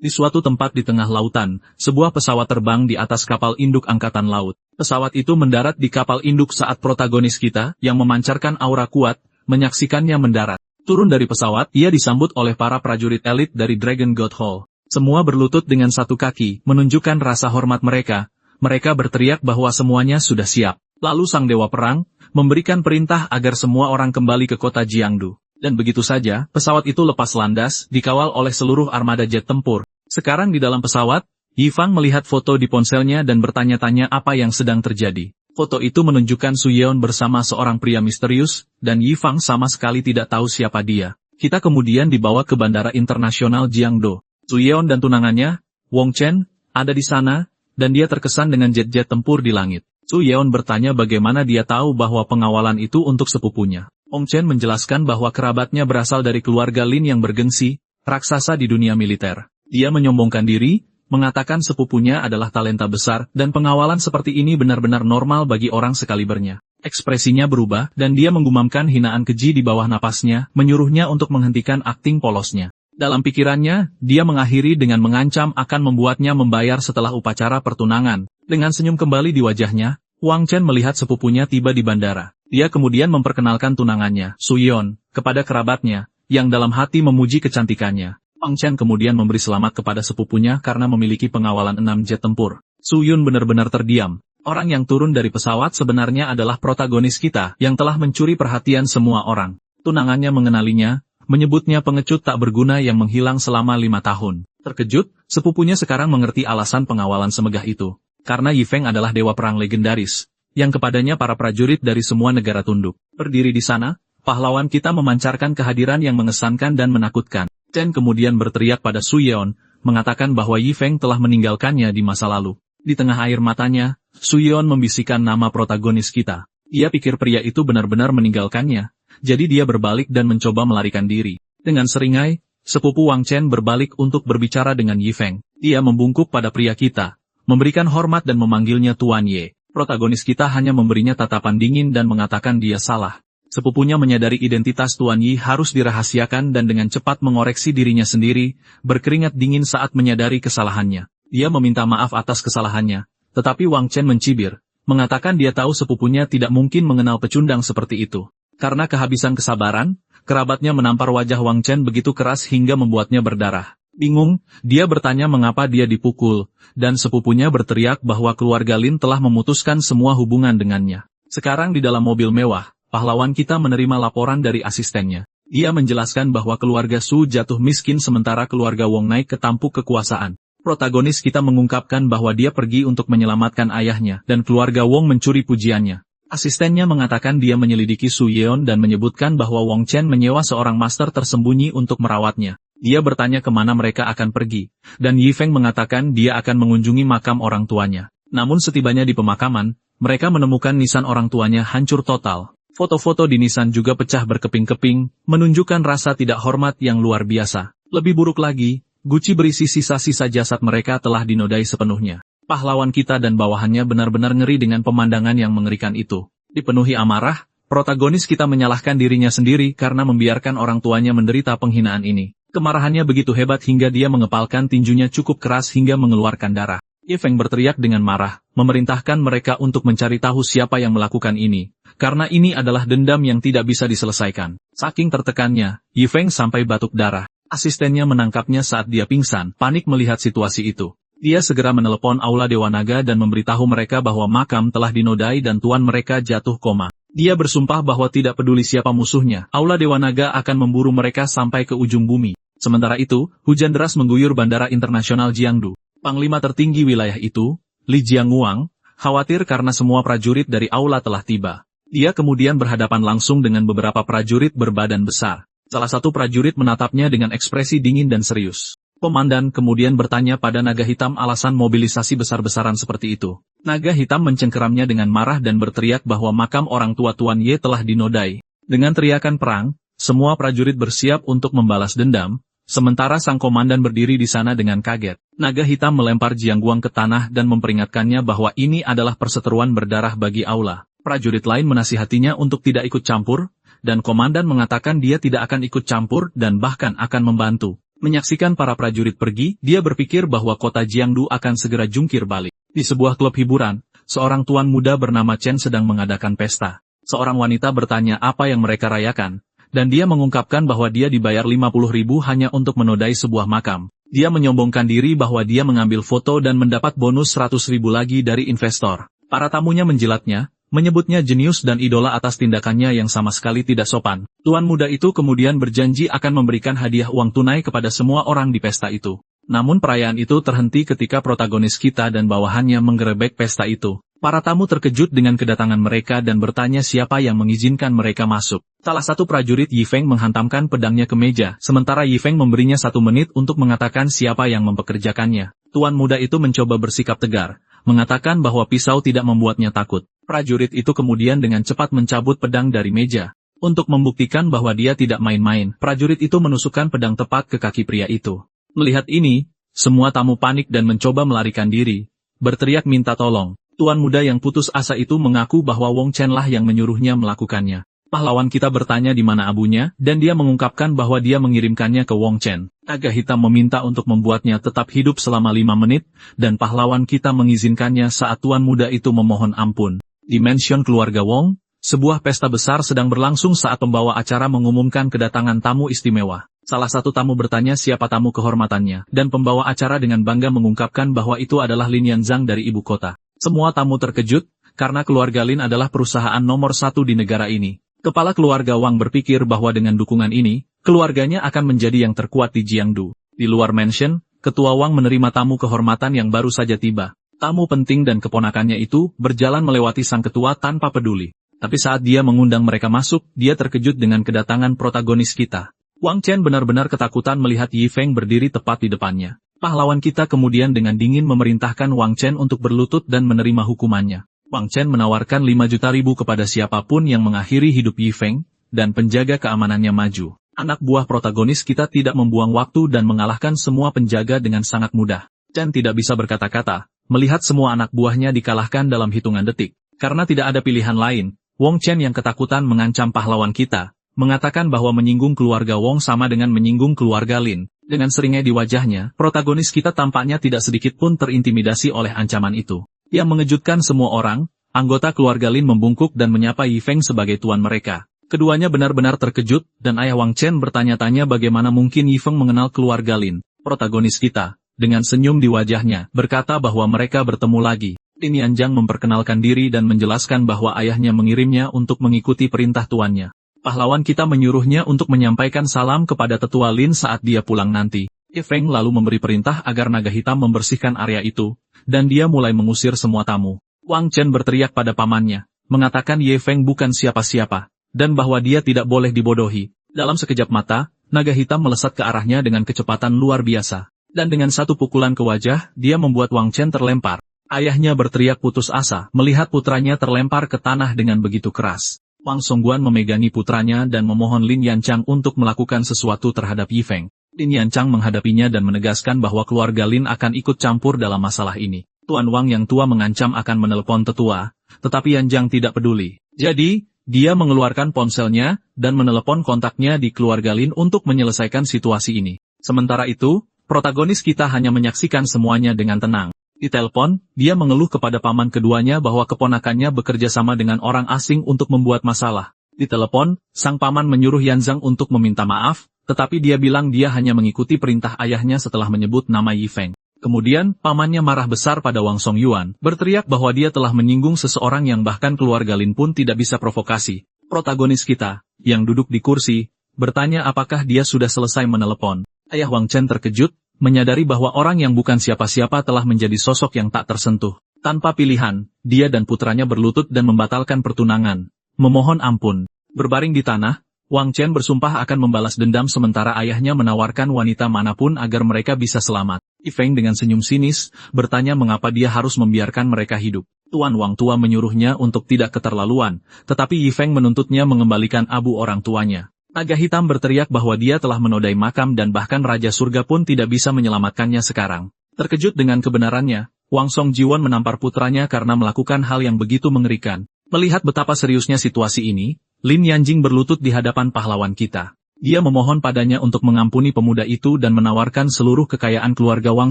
Di suatu tempat di tengah lautan, sebuah pesawat terbang di atas kapal induk angkatan laut. Pesawat itu mendarat di kapal induk saat protagonis kita, yang memancarkan aura kuat, menyaksikannya mendarat. Turun dari pesawat, ia disambut oleh para prajurit elit dari Dragon God Hall. Semua berlutut dengan satu kaki, menunjukkan rasa hormat mereka. Mereka berteriak bahwa semuanya sudah siap. Lalu sang dewa perang, memberikan perintah agar semua orang kembali ke kota Jiangdu. Dan begitu saja, pesawat itu lepas landas, dikawal oleh seluruh armada jet tempur. Sekarang di dalam pesawat, Yifang melihat foto di ponselnya dan bertanya-tanya apa yang sedang terjadi. Foto itu menunjukkan Su Yeon bersama seorang pria misterius, dan Yifang sama sekali tidak tahu siapa dia. Kita kemudian dibawa ke Bandara Internasional Jiangdo. Su Yeon dan tunangannya, Wong Chen, ada di sana, dan dia terkesan dengan jet-jet tempur di langit. Su Yeon bertanya bagaimana dia tahu bahwa pengawalan itu untuk sepupunya. Wong Chen menjelaskan bahwa kerabatnya berasal dari keluarga Lin yang bergengsi, raksasa di dunia militer. Dia menyombongkan diri, mengatakan sepupunya adalah talenta besar, dan pengawalan seperti ini benar-benar normal bagi orang sekalibernya. Ekspresinya berubah, dan dia menggumamkan hinaan keji di bawah napasnya, menyuruhnya untuk menghentikan akting polosnya. Dalam pikirannya, dia mengakhiri dengan mengancam akan membuatnya membayar setelah upacara pertunangan. Dengan senyum kembali di wajahnya, Wang Chen melihat sepupunya tiba di bandara. Dia kemudian memperkenalkan tunangannya, Su Yeon, kepada kerabatnya, yang dalam hati memuji kecantikannya. Wang Chen kemudian memberi selamat kepada sepupunya karena memiliki pengawalan 6 jet tempur. Su Yun benar-benar terdiam. Orang yang turun dari pesawat sebenarnya adalah protagonis kita yang telah mencuri perhatian semua orang. Tunangannya mengenalinya, menyebutnya pengecut tak berguna yang menghilang selama 5 tahun. Terkejut, sepupunya sekarang mengerti alasan pengawalan semegah itu. Karena Yifeng adalah dewa perang legendaris, yang kepadanya para prajurit dari semua negara tunduk. Berdiri di sana, pahlawan kita memancarkan kehadiran yang mengesankan dan menakutkan. Chen kemudian berteriak pada Su Yeon, mengatakan bahwa Yifeng telah meninggalkannya di masa lalu. Di tengah air matanya, Su Yeon membisikkan nama protagonis kita. Ia pikir pria itu benar-benar meninggalkannya, jadi dia berbalik dan mencoba melarikan diri. Dengan seringai, sepupu Wang Chen berbalik untuk berbicara dengan Yifeng. Dia membungkuk pada pria kita, memberikan hormat dan memanggilnya Tuan Ye. Protagonis kita hanya memberinya tatapan dingin dan mengatakan dia salah. Sepupunya menyadari identitas Tuan Yi harus dirahasiakan dan dengan cepat mengoreksi dirinya sendiri, berkeringat dingin saat menyadari kesalahannya. Dia meminta maaf atas kesalahannya, tetapi Wang Chen mencibir, mengatakan dia tahu sepupunya tidak mungkin mengenal pecundang seperti itu. Karena kehabisan kesabaran, kerabatnya menampar wajah Wang Chen begitu keras hingga membuatnya berdarah. Bingung, dia bertanya mengapa dia dipukul, dan sepupunya berteriak bahwa keluarga Lin telah memutuskan semua hubungan dengannya. Sekarang di dalam mobil mewah, pahlawan kita menerima laporan dari asistennya. Ia menjelaskan bahwa keluarga Su jatuh miskin sementara keluarga Wong naik ke tampuk kekuasaan. Protagonis kita mengungkapkan bahwa dia pergi untuk menyelamatkan ayahnya, dan keluarga Wong mencuri pujiannya. Asistennya mengatakan dia menyelidiki Su Yeon dan menyebutkan bahwa Wong Chen menyewa seorang master tersembunyi untuk merawatnya. Dia bertanya kemana mereka akan pergi, dan Yifeng mengatakan dia akan mengunjungi makam orang tuanya. Namun setibanya di pemakaman, mereka menemukan nisan orang tuanya hancur total. Foto-foto di nisan juga pecah berkeping-keping, menunjukkan rasa tidak hormat yang luar biasa. Lebih buruk lagi, guci berisi sisa-sisa jasad mereka telah dinodai sepenuhnya. Pahlawan kita dan bawahannya benar-benar ngeri dengan pemandangan yang mengerikan itu. Dipenuhi amarah, protagonis kita menyalahkan dirinya sendiri karena membiarkan orang tuanya menderita penghinaan ini. Kemarahannya begitu hebat hingga dia mengepalkan tinjunya cukup keras hingga mengeluarkan darah. Yifeng berteriak dengan marah, memerintahkan mereka untuk mencari tahu siapa yang melakukan ini. Karena ini adalah dendam yang tidak bisa diselesaikan. Saking tertekannya, Yifeng sampai batuk darah. Asistennya menangkapnya saat dia pingsan, panik melihat situasi itu. Dia segera menelepon Aula Dewa Naga dan memberitahu mereka bahwa makam telah dinodai dan tuan mereka jatuh koma. Dia bersumpah bahwa tidak peduli siapa musuhnya, Aula Dewa Naga akan memburu mereka sampai ke ujung bumi. Sementara itu, hujan deras mengguyur Bandara Internasional Jiangdu. Panglima tertinggi wilayah itu, Li Jianguang, khawatir karena semua prajurit dari Aula telah tiba. Dia kemudian berhadapan langsung dengan beberapa prajurit berbadan besar. Salah satu prajurit menatapnya dengan ekspresi dingin dan serius. Komandan kemudian bertanya pada naga hitam alasan mobilisasi besar-besaran seperti itu. Naga hitam mencengkeramnya dengan marah dan berteriak bahwa makam orang tua Tuan Ye telah dinodai. Dengan teriakan perang, semua prajurit bersiap untuk membalas dendam, sementara sang komandan berdiri di sana dengan kaget. Naga hitam melempar Jiangguang ke tanah dan memperingatkannya bahwa ini adalah perseteruan berdarah bagi Aula. Prajurit lain menasihatinya untuk tidak ikut campur, dan komandan mengatakan dia tidak akan ikut campur dan bahkan akan membantu. Menyaksikan para prajurit pergi, dia berpikir bahwa kota Jiangdu akan segera jungkir balik. Di sebuah klub hiburan, seorang tuan muda bernama Chen sedang mengadakan pesta. Seorang wanita bertanya apa yang mereka rayakan, dan dia mengungkapkan bahwa dia dibayar 50.000 hanya untuk menodai sebuah makam. Dia menyombongkan diri bahwa dia mengambil foto dan mendapat bonus 100.000 lagi dari investor. Para tamunya menjilatnya, menyebutnya jenius dan idola atas tindakannya yang sama sekali tidak sopan. Tuan muda itu kemudian berjanji akan memberikan hadiah uang tunai kepada semua orang di pesta itu. Namun perayaan itu terhenti ketika protagonis kita dan bawahannya menggerebek pesta itu. Para tamu terkejut dengan kedatangan mereka dan bertanya siapa yang mengizinkan mereka masuk. Salah satu prajurit Yi Feng menghantamkan pedangnya ke meja, sementara Yi Feng memberinya 1 menit untuk mengatakan siapa yang mempekerjakannya. Tuan muda itu mencoba bersikap tegar, mengatakan bahwa pisau tidak membuatnya takut. Prajurit itu kemudian dengan cepat mencabut pedang dari meja. Untuk membuktikan bahwa dia tidak main-main, prajurit itu menusukkan pedang tepat ke kaki pria itu. Melihat ini, semua tamu panik dan mencoba melarikan diri, berteriak minta tolong. Tuan muda yang putus asa itu mengaku bahwa Wong Chen lah yang menyuruhnya melakukannya. Pahlawan kita bertanya di mana abunya, dan dia mengungkapkan bahwa dia mengirimkannya ke Wong Chen. Naga hitam meminta untuk membuatnya tetap hidup selama 5 menit, dan pahlawan kita mengizinkannya saat tuan muda itu memohon ampun. Di mansion keluarga Wong, sebuah pesta besar sedang berlangsung saat pembawa acara mengumumkan kedatangan tamu istimewa. Salah satu tamu bertanya siapa tamu kehormatannya, dan pembawa acara dengan bangga mengungkapkan bahwa itu adalah Lin Yanzhang dari ibu kota. Semua tamu terkejut, karena keluarga Lin adalah perusahaan nomor 1 di negara ini. Kepala keluarga Wang berpikir bahwa dengan dukungan ini, keluarganya akan menjadi yang terkuat di Jiangdu. Di luar mansion, ketua Wang menerima tamu kehormatan yang baru saja tiba. Tamu penting dan keponakannya itu berjalan melewati sang ketua tanpa peduli. Tapi saat dia mengundang mereka masuk, dia terkejut dengan kedatangan protagonis kita. Wang Chen benar-benar ketakutan melihat Yi Feng berdiri tepat di depannya. Pahlawan kita kemudian dengan dingin memerintahkan Wang Chen untuk berlutut dan menerima hukumannya. Wang Chen menawarkan 5 juta ribu kepada siapapun yang mengakhiri hidup Yi Feng, dan penjaga keamanannya maju. Anak buah protagonis kita tidak membuang waktu dan mengalahkan semua penjaga dengan sangat mudah. Chen tidak bisa berkata-kata, melihat semua anak buahnya dikalahkan dalam hitungan detik. Karena tidak ada pilihan lain, Wong Chen yang ketakutan mengancam pahlawan kita, mengatakan bahwa menyinggung keluarga Wong sama dengan menyinggung keluarga Lin. Dengan seringnya di wajahnya, protagonis kita tampaknya tidak sedikit pun terintimidasi oleh ancaman itu. Yang mengejutkan semua orang, anggota keluarga Lin membungkuk dan menyapa Yi Feng sebagai tuan mereka. Keduanya benar-benar terkejut, dan ayah Wang Chen bertanya-tanya bagaimana mungkin Yi Feng mengenal keluarga Lin. Protagonis kita, dengan senyum di wajahnya, berkata bahwa mereka bertemu lagi. Lin Yanzhang memperkenalkan diri dan menjelaskan bahwa ayahnya mengirimnya untuk mengikuti perintah tuannya. Pahlawan kita menyuruhnya untuk menyampaikan salam kepada tetua Lin saat dia pulang nanti. Yi Feng lalu memberi perintah agar naga hitam membersihkan area itu, dan dia mulai mengusir semua tamu. Wang Chen berteriak pada pamannya, mengatakan Yi Feng bukan siapa-siapa, dan bahwa dia tidak boleh dibodohi. Dalam sekejap mata, naga hitam melesat ke arahnya dengan kecepatan luar biasa. Dan dengan satu pukulan ke wajah, dia membuat Wang Chen terlempar. Ayahnya berteriak putus asa, melihat putranya terlempar ke tanah dengan begitu keras. Wang Songguan memegangi putranya dan memohon Lin Yanzhang untuk melakukan sesuatu terhadap Yi Feng. Lin Yanzhang menghadapinya dan menegaskan bahwa keluarga Lin akan ikut campur dalam masalah ini. Tuan Wang yang tua mengancam akan menelepon tetua, tetapi Yanzhang tidak peduli. Jadi, dia mengeluarkan ponselnya dan menelepon kontaknya di keluarga Lin untuk menyelesaikan situasi ini. Sementara itu, protagonis kita hanya menyaksikan semuanya dengan tenang. Di telepon, dia mengeluh kepada paman keduanya bahwa keponakannya bekerja sama dengan orang asing untuk membuat masalah. Di telepon, sang paman menyuruh Yanzhang untuk meminta maaf, tetapi dia bilang dia hanya mengikuti perintah ayahnya setelah menyebut nama Yi Feng. Kemudian, pamannya marah besar pada Wang Songyuan, berteriak bahwa dia telah menyinggung seseorang yang bahkan keluarga Lin pun tidak bisa provokasi. Protagonis kita, yang duduk di kursi, bertanya apakah dia sudah selesai menelepon. Ayah Wang Chen terkejut, menyadari bahwa orang yang bukan siapa-siapa telah menjadi sosok yang tak tersentuh. Tanpa pilihan, dia dan putranya berlutut dan membatalkan pertunangan, memohon ampun. Berbaring di tanah, Wang Chen bersumpah akan membalas dendam sementara ayahnya menawarkan wanita manapun agar mereka bisa selamat. Yi Feng dengan senyum sinis, bertanya mengapa dia harus membiarkan mereka hidup. Tuan Wang tua menyuruhnya untuk tidak keterlaluan, tetapi Yi Feng menuntutnya mengembalikan abu orang tuanya. Naga hitam berteriak bahwa dia telah menodai makam dan bahkan Raja Surga pun tidak bisa menyelamatkannya sekarang. Terkejut dengan kebenarannya, Wang Songjiwon menampar putranya karena melakukan hal yang begitu mengerikan. Melihat betapa seriusnya situasi ini, Lin Yanjing berlutut di hadapan pahlawan kita. Dia memohon padanya untuk mengampuni pemuda itu dan menawarkan seluruh kekayaan keluarga Wang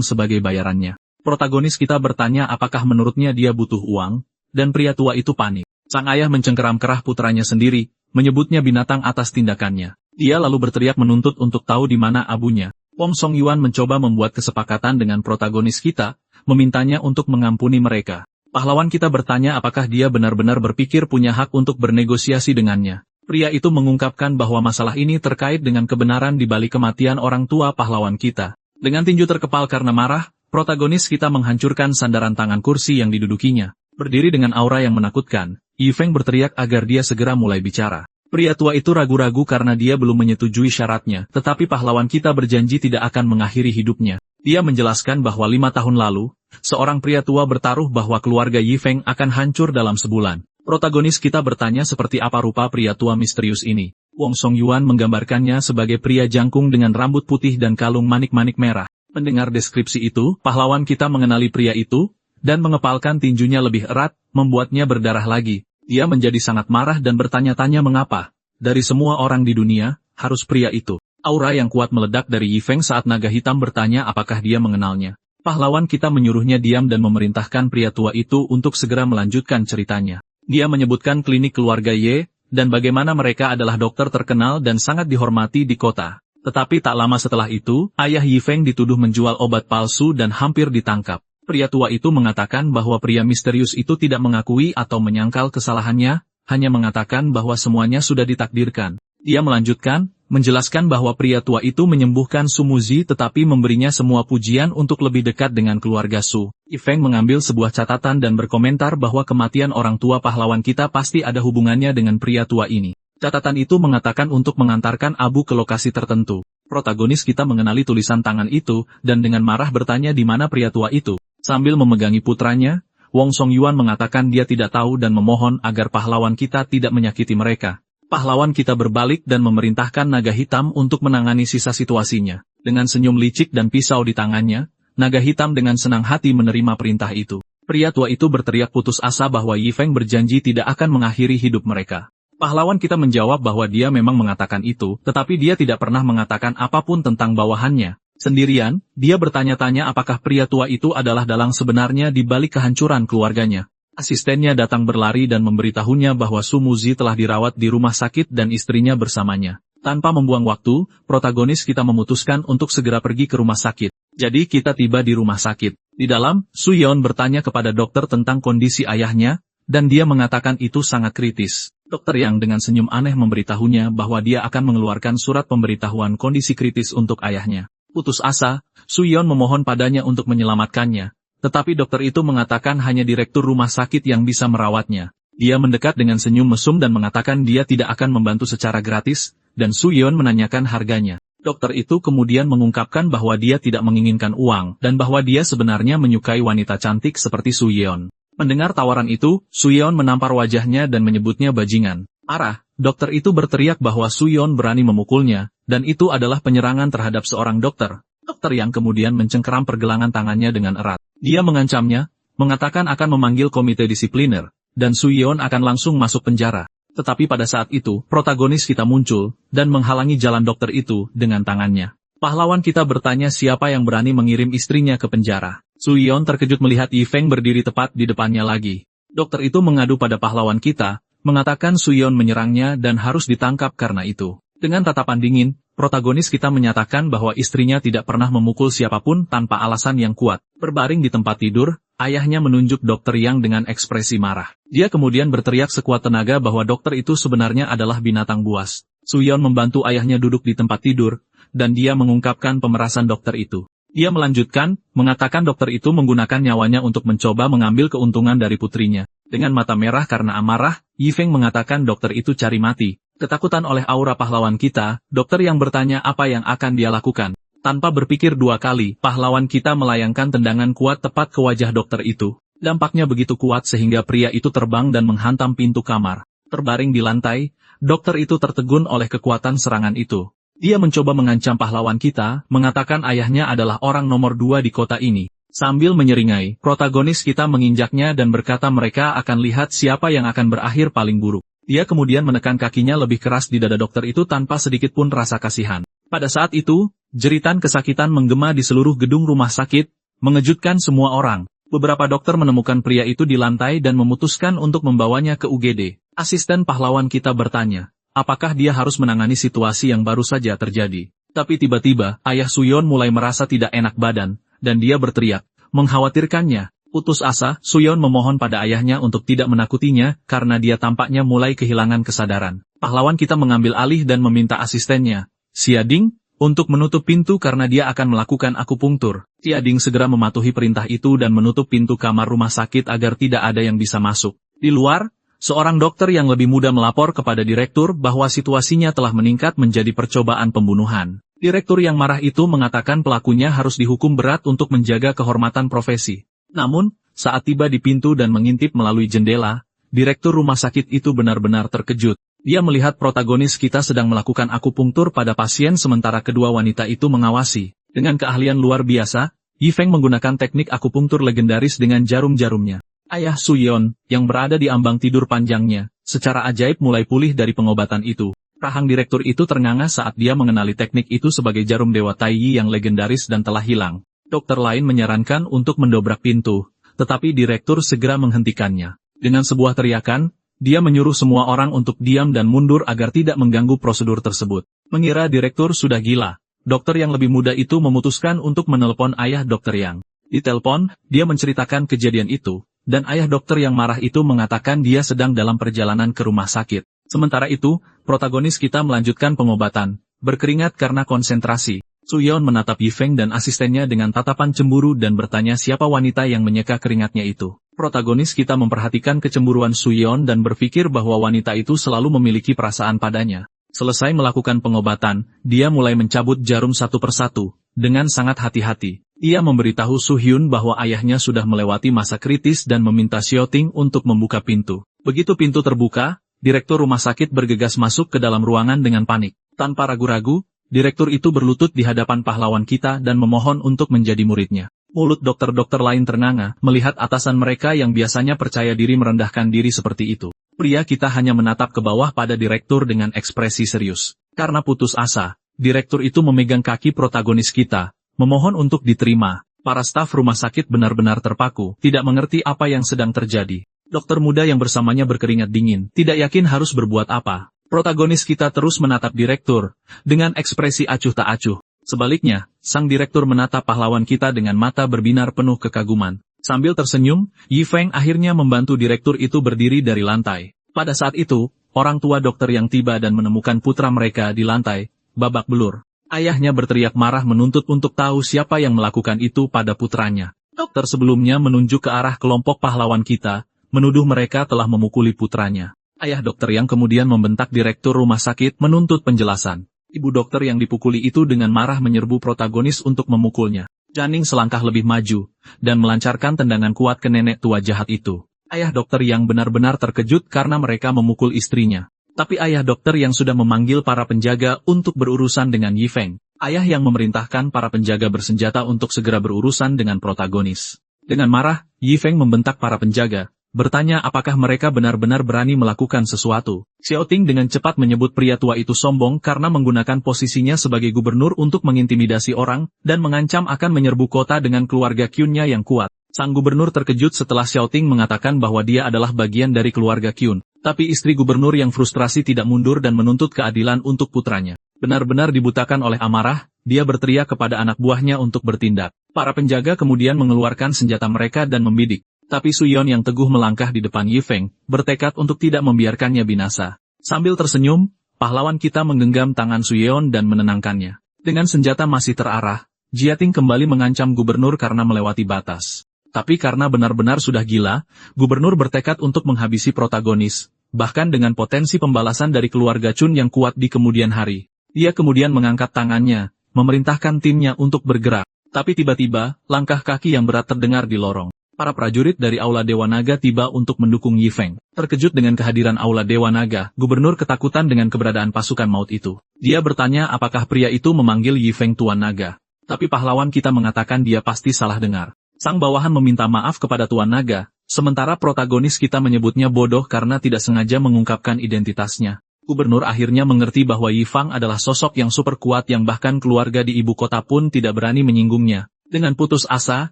sebagai bayarannya. Protagonis kita bertanya apakah menurutnya dia butuh uang, dan pria tua itu panik. Sang ayah mencengkeram kerah putranya sendiri, menyebutnya binatang atas tindakannya. Dia lalu berteriak menuntut untuk tahu di mana abunya. Wong Song Yuan mencoba membuat kesepakatan dengan protagonis kita, memintanya untuk mengampuni mereka. Pahlawan kita bertanya apakah dia benar-benar berpikir punya hak untuk bernegosiasi dengannya. Pria itu mengungkapkan bahwa masalah ini terkait dengan kebenaran di balik kematian orang tua pahlawan kita. Dengan tinju terkepal karena marah, protagonis kita menghancurkan sandaran tangan kursi yang didudukinya. Berdiri dengan aura yang menakutkan, Yi Feng berteriak agar dia segera mulai bicara. Pria tua itu ragu-ragu karena dia belum menyetujui syaratnya, tetapi pahlawan kita berjanji tidak akan mengakhiri hidupnya. Dia menjelaskan bahwa 5 tahun lalu, seorang pria tua bertaruh bahwa keluarga Yi Feng akan hancur dalam sebulan. Protagonis kita bertanya seperti apa rupa pria tua misterius ini. Wong Song Yuan menggambarkannya sebagai pria jangkung dengan rambut putih dan kalung manik-manik merah. Mendengar deskripsi itu, pahlawan kita mengenali pria itu, dan mengepalkan tinjunya lebih erat, membuatnya berdarah lagi. Dia menjadi sangat marah dan bertanya-tanya mengapa. Dari semua orang di dunia, harus pria itu. Aura yang kuat meledak dari Yi Feng saat naga hitam bertanya apakah dia mengenalnya. Pahlawan kita menyuruhnya diam dan memerintahkan pria tua itu untuk segera melanjutkan ceritanya. Dia menyebutkan klinik keluarga Ye, dan bagaimana mereka adalah dokter terkenal dan sangat dihormati di kota. Tetapi tak lama setelah itu, ayah Yi Feng dituduh menjual obat palsu dan hampir ditangkap. Pria tua itu mengatakan bahwa pria misterius itu tidak mengakui atau menyangkal kesalahannya, hanya mengatakan bahwa semuanya sudah ditakdirkan. Dia melanjutkan, menjelaskan bahwa pria tua itu menyembuhkan Su Muzi tetapi memberinya semua pujian untuk lebih dekat dengan keluarga Su. Yi Feng mengambil sebuah catatan dan berkomentar bahwa kematian orang tua pahlawan kita pasti ada hubungannya dengan pria tua ini. Catatan itu mengatakan untuk mengantarkan Abu ke lokasi tertentu. Protagonis kita mengenali tulisan tangan itu, dan dengan marah bertanya di mana pria tua itu. Sambil memegangi putranya, Wong Song Yuan mengatakan dia tidak tahu dan memohon agar pahlawan kita tidak menyakiti mereka. Pahlawan kita berbalik dan memerintahkan naga hitam untuk menangani sisa situasinya. Dengan senyum licik dan pisau di tangannya, naga hitam dengan senang hati menerima perintah itu. Pria tua itu berteriak putus asa bahwa Yi Feng berjanji tidak akan mengakhiri hidup mereka. Pahlawan kita menjawab bahwa dia memang mengatakan itu, tetapi dia tidak pernah mengatakan apapun tentang bawahannya. Sendirian, dia bertanya-tanya apakah pria tua itu adalah dalang sebenarnya di balik kehancuran keluarganya. Asistennya datang berlari dan memberitahunya bahwa Su Muzi telah dirawat di rumah sakit dan istrinya bersamanya. Tanpa membuang waktu, protagonis kita memutuskan untuk segera pergi ke rumah sakit. Jadi kita tiba di rumah sakit. Di dalam, Su Yeon bertanya kepada dokter tentang kondisi ayahnya, dan dia mengatakan itu sangat kritis. Dokter yang dengan senyum aneh memberitahunya bahwa dia akan mengeluarkan surat pemberitahuan kondisi kritis untuk ayahnya. Putus asa, Su Yeon memohon padanya untuk menyelamatkannya. Tetapi dokter itu mengatakan hanya direktur rumah sakit yang bisa merawatnya. Dia mendekat dengan senyum mesum dan mengatakan dia tidak akan membantu secara gratis, dan Su Yeon menanyakan harganya. Dokter itu kemudian mengungkapkan bahwa dia tidak menginginkan uang, dan bahwa dia sebenarnya menyukai wanita cantik seperti Su Yeon. Mendengar tawaran itu, Su Yeon menampar wajahnya dan menyebutnya bajingan. Arah, dokter itu berteriak bahwa Su Yeon berani memukulnya, dan itu adalah penyerangan terhadap seorang dokter. Dokter yang kemudian mencengkeram pergelangan tangannya dengan erat. Dia mengancamnya, mengatakan akan memanggil komite disipliner, dan Su Yeon akan langsung masuk penjara. Tetapi pada saat itu, protagonis kita muncul, dan menghalangi jalan dokter itu dengan tangannya. Pahlawan kita bertanya siapa yang berani mengirim istrinya ke penjara. Su Yeon terkejut melihat Yi Feng berdiri tepat di depannya lagi. Dokter itu mengadu pada pahlawan kita, mengatakan Su Yeon menyerangnya dan harus ditangkap karena itu. Dengan tatapan dingin, protagonis kita menyatakan bahwa istrinya tidak pernah memukul siapapun tanpa alasan yang kuat. Berbaring di tempat tidur, ayahnya menunjuk dokter yang dengan ekspresi marah. Dia kemudian berteriak sekuat tenaga bahwa dokter itu sebenarnya adalah binatang buas. Su Yeon membantu ayahnya duduk di tempat tidur, dan dia mengungkapkan pemerasan dokter itu. Dia melanjutkan, mengatakan dokter itu menggunakan nyawanya untuk mencoba mengambil keuntungan dari putrinya. Dengan mata merah karena amarah, Yi Feng mengatakan dokter itu cari mati. Ketakutan oleh aura pahlawan kita, dokter yang bertanya apa yang akan dia lakukan. Tanpa berpikir dua kali, pahlawan kita melayangkan tendangan kuat tepat ke wajah dokter itu. Dampaknya begitu kuat sehingga pria itu terbang dan menghantam pintu kamar. Terbaring di lantai, dokter itu tertegun oleh kekuatan serangan itu. Dia mencoba mengancam pahlawan kita, mengatakan ayahnya adalah orang nomor 2 di kota ini. Sambil menyeringai, protagonis kita menginjaknya dan berkata mereka akan lihat siapa yang akan berakhir paling buruk. Dia kemudian menekan kakinya lebih keras di dada dokter itu tanpa sedikit pun rasa kasihan. Pada saat itu, jeritan kesakitan menggema di seluruh gedung rumah sakit, mengejutkan semua orang. Beberapa dokter menemukan pria itu di lantai dan memutuskan untuk membawanya ke UGD. Asisten pahlawan kita bertanya, apakah dia harus menangani situasi yang baru saja terjadi. Tapi tiba-tiba, ayah Suyeon mulai merasa tidak enak badan, dan dia berteriak, mengkhawatirkannya. Putus asa, Suyeon memohon pada ayahnya untuk tidak menakutinya, karena dia tampaknya mulai kehilangan kesadaran. Pahlawan kita mengambil alih dan meminta asistennya, Siading, untuk menutup pintu karena dia akan melakukan akupunktur. Siading segera mematuhi perintah itu dan menutup pintu kamar rumah sakit agar tidak ada yang bisa masuk. Di luar, seorang dokter yang lebih muda melapor kepada direktur bahwa situasinya telah meningkat menjadi percobaan pembunuhan. Direktur yang marah itu mengatakan pelakunya harus dihukum berat untuk menjaga kehormatan profesi. Namun, saat tiba di pintu dan mengintip melalui jendela, direktur rumah sakit itu benar-benar terkejut. Dia melihat protagonis kita sedang melakukan akupunktur pada pasien sementara kedua wanita itu mengawasi. Dengan keahlian luar biasa, Yifeng menggunakan teknik akupunktur legendaris dengan jarum-jarumnya. Ayah Suyeon, yang berada di ambang tidur panjangnya, secara ajaib mulai pulih dari pengobatan itu. Rahang direktur itu ternganga saat dia mengenali teknik itu sebagai jarum Dewa Taiyi yang legendaris dan telah hilang. Dokter lain menyarankan untuk mendobrak pintu, tetapi direktur segera menghentikannya. Dengan sebuah teriakan, dia menyuruh semua orang untuk diam dan mundur agar tidak mengganggu prosedur tersebut. Mengira direktur sudah gila, dokter yang lebih muda itu memutuskan untuk menelpon ayah dokter yang. Di telepon, dia menceritakan kejadian itu, dan ayah dokter yang marah itu mengatakan dia sedang dalam perjalanan ke rumah sakit. Sementara itu, protagonis kita melanjutkan pengobatan, berkeringat karena konsentrasi. Suyeon menatap Yifeng dan asistennya dengan tatapan cemburu dan bertanya siapa wanita yang menyeka keringatnya itu. Protagonis kita memperhatikan kecemburuan Suyeon dan berpikir bahwa wanita itu selalu memiliki perasaan padanya. Selesai melakukan pengobatan, dia mulai mencabut jarum satu persatu, dengan sangat hati-hati. Ia memberitahu Suhyun bahwa ayahnya sudah melewati masa kritis dan meminta Xiaoting untuk membuka pintu. Begitu pintu terbuka, direktur rumah sakit bergegas masuk ke dalam ruangan dengan panik. Tanpa ragu-ragu, direktur itu berlutut di hadapan pahlawan kita dan memohon untuk menjadi muridnya. Mulut dokter-dokter lain ternganga melihat atasan mereka yang biasanya percaya diri merendahkan diri seperti itu. Pria kita hanya menatap ke bawah pada direktur dengan ekspresi serius. Karena putus asa, direktur itu memegang kaki protagonis kita, memohon untuk diterima. Para staf rumah sakit benar-benar terpaku, tidak mengerti apa yang sedang terjadi. Dokter muda yang bersamanya berkeringat dingin, tidak yakin harus berbuat apa. Protagonis kita terus menatap direktur, dengan ekspresi acuh tak acuh. Sebaliknya, sang direktur menatap pahlawan kita dengan mata berbinar penuh kekaguman. Sambil tersenyum, Yifeng akhirnya membantu direktur itu berdiri dari lantai. Pada saat itu, orang tua dokter yang tiba dan menemukan putra mereka di lantai, babak belur. Ayahnya berteriak marah menuntut untuk tahu siapa yang melakukan itu pada putranya. Dokter sebelumnya menunjuk ke arah kelompok pahlawan kita, menuduh mereka telah memukuli putranya. Ayah dokter yang kemudian membentak direktur rumah sakit menuntut penjelasan. Ibu dokter yang dipukuli itu dengan marah menyerbu protagonis untuk memukulnya. Janing selangkah lebih maju, dan melancarkan tendangan kuat ke nenek tua jahat itu. Ayah dokter yang benar-benar terkejut karena mereka memukul istrinya. Tapi ayah dokter yang sudah memanggil para penjaga untuk berurusan dengan Yifeng. Ayah yang memerintahkan para penjaga bersenjata untuk segera berurusan dengan protagonis. Dengan marah, Yifeng membentak para penjaga. Bertanya apakah mereka benar-benar berani melakukan sesuatu. Xiaoting dengan cepat menyebut pria tua itu sombong karena menggunakan posisinya sebagai gubernur untuk mengintimidasi orang, dan mengancam akan menyerbu kota dengan keluarga Kyunnya yang kuat. Sang gubernur terkejut setelah Xiaoting mengatakan bahwa dia adalah bagian dari keluarga Kyun. Tapi istri gubernur yang frustrasi tidak mundur dan menuntut keadilan untuk putranya. Benar-benar dibutakan oleh amarah, dia berteriak kepada anak buahnya untuk bertindak. Para penjaga kemudian mengeluarkan senjata mereka dan membidik. Tapi Suyeon yang teguh melangkah di depan Yifeng, bertekad untuk tidak membiarkannya binasa. Sambil tersenyum, pahlawan kita menggenggam tangan Suyeon dan menenangkannya. Dengan senjata masih terarah, Jiating kembali mengancam gubernur karena melewati batas. Tapi karena benar-benar sudah gila, gubernur bertekad untuk menghabisi protagonis, bahkan dengan potensi pembalasan dari keluarga Chun yang kuat di kemudian hari. Dia kemudian mengangkat tangannya, memerintahkan timnya untuk bergerak. Tapi tiba-tiba, langkah kaki yang berat terdengar di lorong. Para prajurit dari Aula Dewa Naga tiba untuk mendukung Yifeng. Terkejut dengan kehadiran Aula Dewa Naga, gubernur ketakutan dengan keberadaan pasukan maut itu. Dia bertanya apakah pria itu memanggil Yifeng Tuan Naga. Tapi pahlawan kita mengatakan dia pasti salah dengar. Sang bawahan meminta maaf kepada Tuan Naga, Sementara protagonis kita menyebutnya bodoh karena tidak sengaja mengungkapkan identitasnya. Gubernur akhirnya mengerti bahwa Yifang adalah sosok yang super kuat yang bahkan keluarga di ibu kota pun tidak berani menyinggungnya. Dengan putus asa,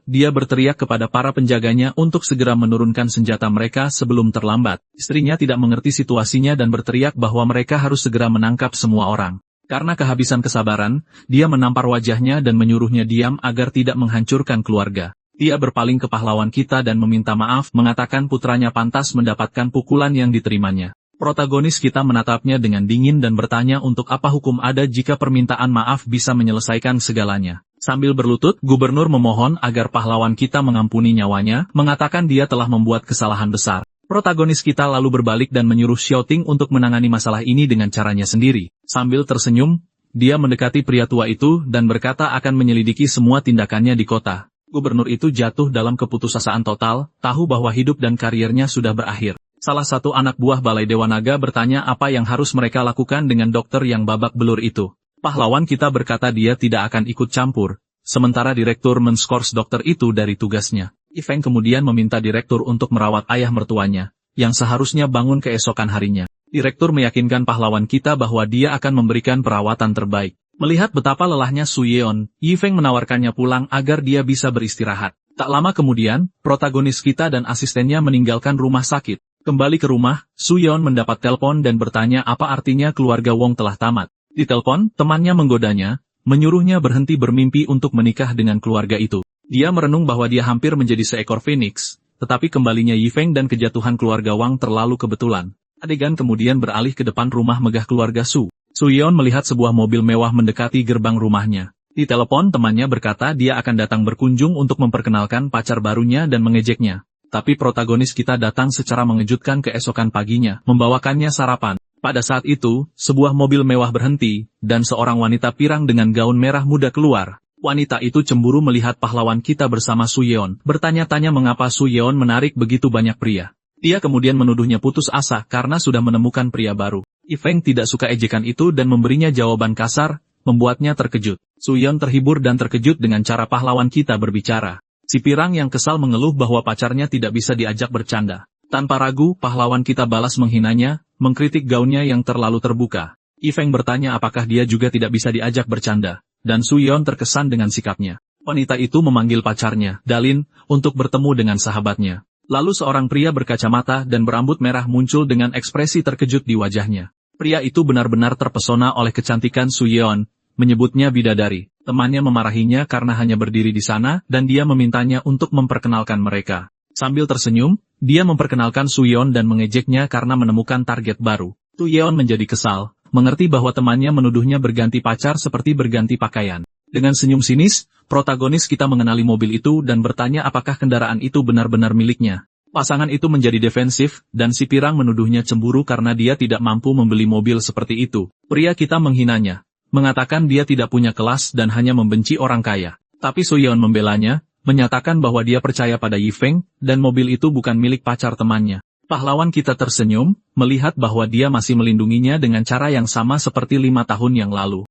dia berteriak kepada para penjaganya untuk segera menurunkan senjata mereka sebelum terlambat. Istrinya tidak mengerti situasinya dan berteriak bahwa mereka harus segera menangkap semua orang. Karena kehabisan kesabaran, dia menampar wajahnya dan menyuruhnya diam agar tidak menghancurkan keluarga. Dia berpaling ke pahlawan kita dan meminta maaf, mengatakan putranya pantas mendapatkan pukulan yang diterimanya. Protagonis kita menatapnya dengan dingin dan bertanya untuk apa hukum ada jika permintaan maaf bisa menyelesaikan segalanya. Sambil berlutut, gubernur memohon agar pahlawan kita mengampuni nyawanya, mengatakan dia telah membuat kesalahan besar. Protagonis kita lalu berbalik dan menyuruh Xiaoting untuk menangani masalah ini dengan caranya sendiri. Sambil tersenyum, dia mendekati pria tua itu dan berkata akan menyelidiki semua tindakannya di kota. Gubernur itu jatuh dalam keputusasaan total, tahu bahwa hidup dan karirnya sudah berakhir. Salah satu anak buah Balai Dewa Naga bertanya apa yang harus mereka lakukan dengan dokter yang babak belur itu. Pahlawan kita berkata dia tidak akan ikut campur, sementara direktur men-skors dokter itu dari tugasnya. Yifeng kemudian meminta direktur untuk merawat ayah mertuanya, yang seharusnya bangun keesokan harinya. Direktur meyakinkan pahlawan kita bahwa dia akan memberikan perawatan terbaik. Melihat betapa lelahnya Su Yeon, Yifeng menawarkannya pulang agar dia bisa beristirahat. Tak lama kemudian, protagonis kita dan asistennya meninggalkan rumah sakit. Kembali ke rumah, Su Yeon mendapat telepon dan bertanya apa artinya keluarga Wong telah tamat. Di telepon, temannya menggodanya, menyuruhnya berhenti bermimpi untuk menikah dengan keluarga itu. Dia merenung bahwa dia hampir menjadi seekor phoenix, tetapi kembalinya Yifeng dan kejatuhan keluarga Wang terlalu kebetulan. Adegan kemudian beralih ke depan rumah megah keluarga Su. Su Yeon melihat sebuah mobil mewah mendekati gerbang rumahnya. Di telepon temannya berkata dia akan datang berkunjung untuk memperkenalkan pacar barunya dan mengejeknya. Tapi protagonis kita datang secara mengejutkan keesokan paginya, membawakannya sarapan. Pada saat itu, sebuah mobil mewah berhenti, dan seorang wanita pirang dengan gaun merah muda keluar. Wanita itu cemburu melihat pahlawan kita bersama Su Yeon, bertanya-tanya mengapa Su Yeon menarik begitu banyak pria. Dia kemudian menuduhnya putus asa karena sudah menemukan pria baru. Yifeng tidak suka ejekan itu dan memberinya jawaban kasar, membuatnya terkejut. Su Yeon terhibur dan terkejut dengan cara pahlawan kita berbicara. Si pirang yang kesal mengeluh bahwa pacarnya tidak bisa diajak bercanda. Tanpa ragu, pahlawan kita balas menghinanya, mengkritik gaunnya yang terlalu terbuka. Yifeng bertanya apakah dia juga tidak bisa diajak bercanda, dan Su Yeon terkesan dengan sikapnya. Wanita itu memanggil pacarnya, Dalin, untuk bertemu dengan sahabatnya. Lalu seorang pria berkacamata dan berambut merah muncul dengan ekspresi terkejut di wajahnya. Pria itu benar-benar terpesona oleh kecantikan Su Yeon, menyebutnya bidadari. Temannya memarahinya karena hanya berdiri di sana, dan dia memintanya untuk memperkenalkan mereka. Sambil tersenyum, dia memperkenalkan Su Yeon dan mengejeknya karena menemukan target baru. Su Yeon menjadi kesal, mengerti bahwa temannya menuduhnya berganti pacar seperti berganti pakaian. Dengan senyum sinis, protagonis kita mengenali mobil itu dan bertanya apakah kendaraan itu benar-benar miliknya. Pasangan itu menjadi defensif, dan si pirang menuduhnya cemburu karena dia tidak mampu membeli mobil seperti itu. Pria kita menghinanya, mengatakan dia tidak punya kelas dan hanya membenci orang kaya. Tapi Su Yeon membelanya, menyatakan bahwa dia percaya pada Yifeng, dan mobil itu bukan milik pacar temannya. Pahlawan kita tersenyum, melihat bahwa dia masih melindunginya dengan cara yang sama seperti 5 tahun yang lalu.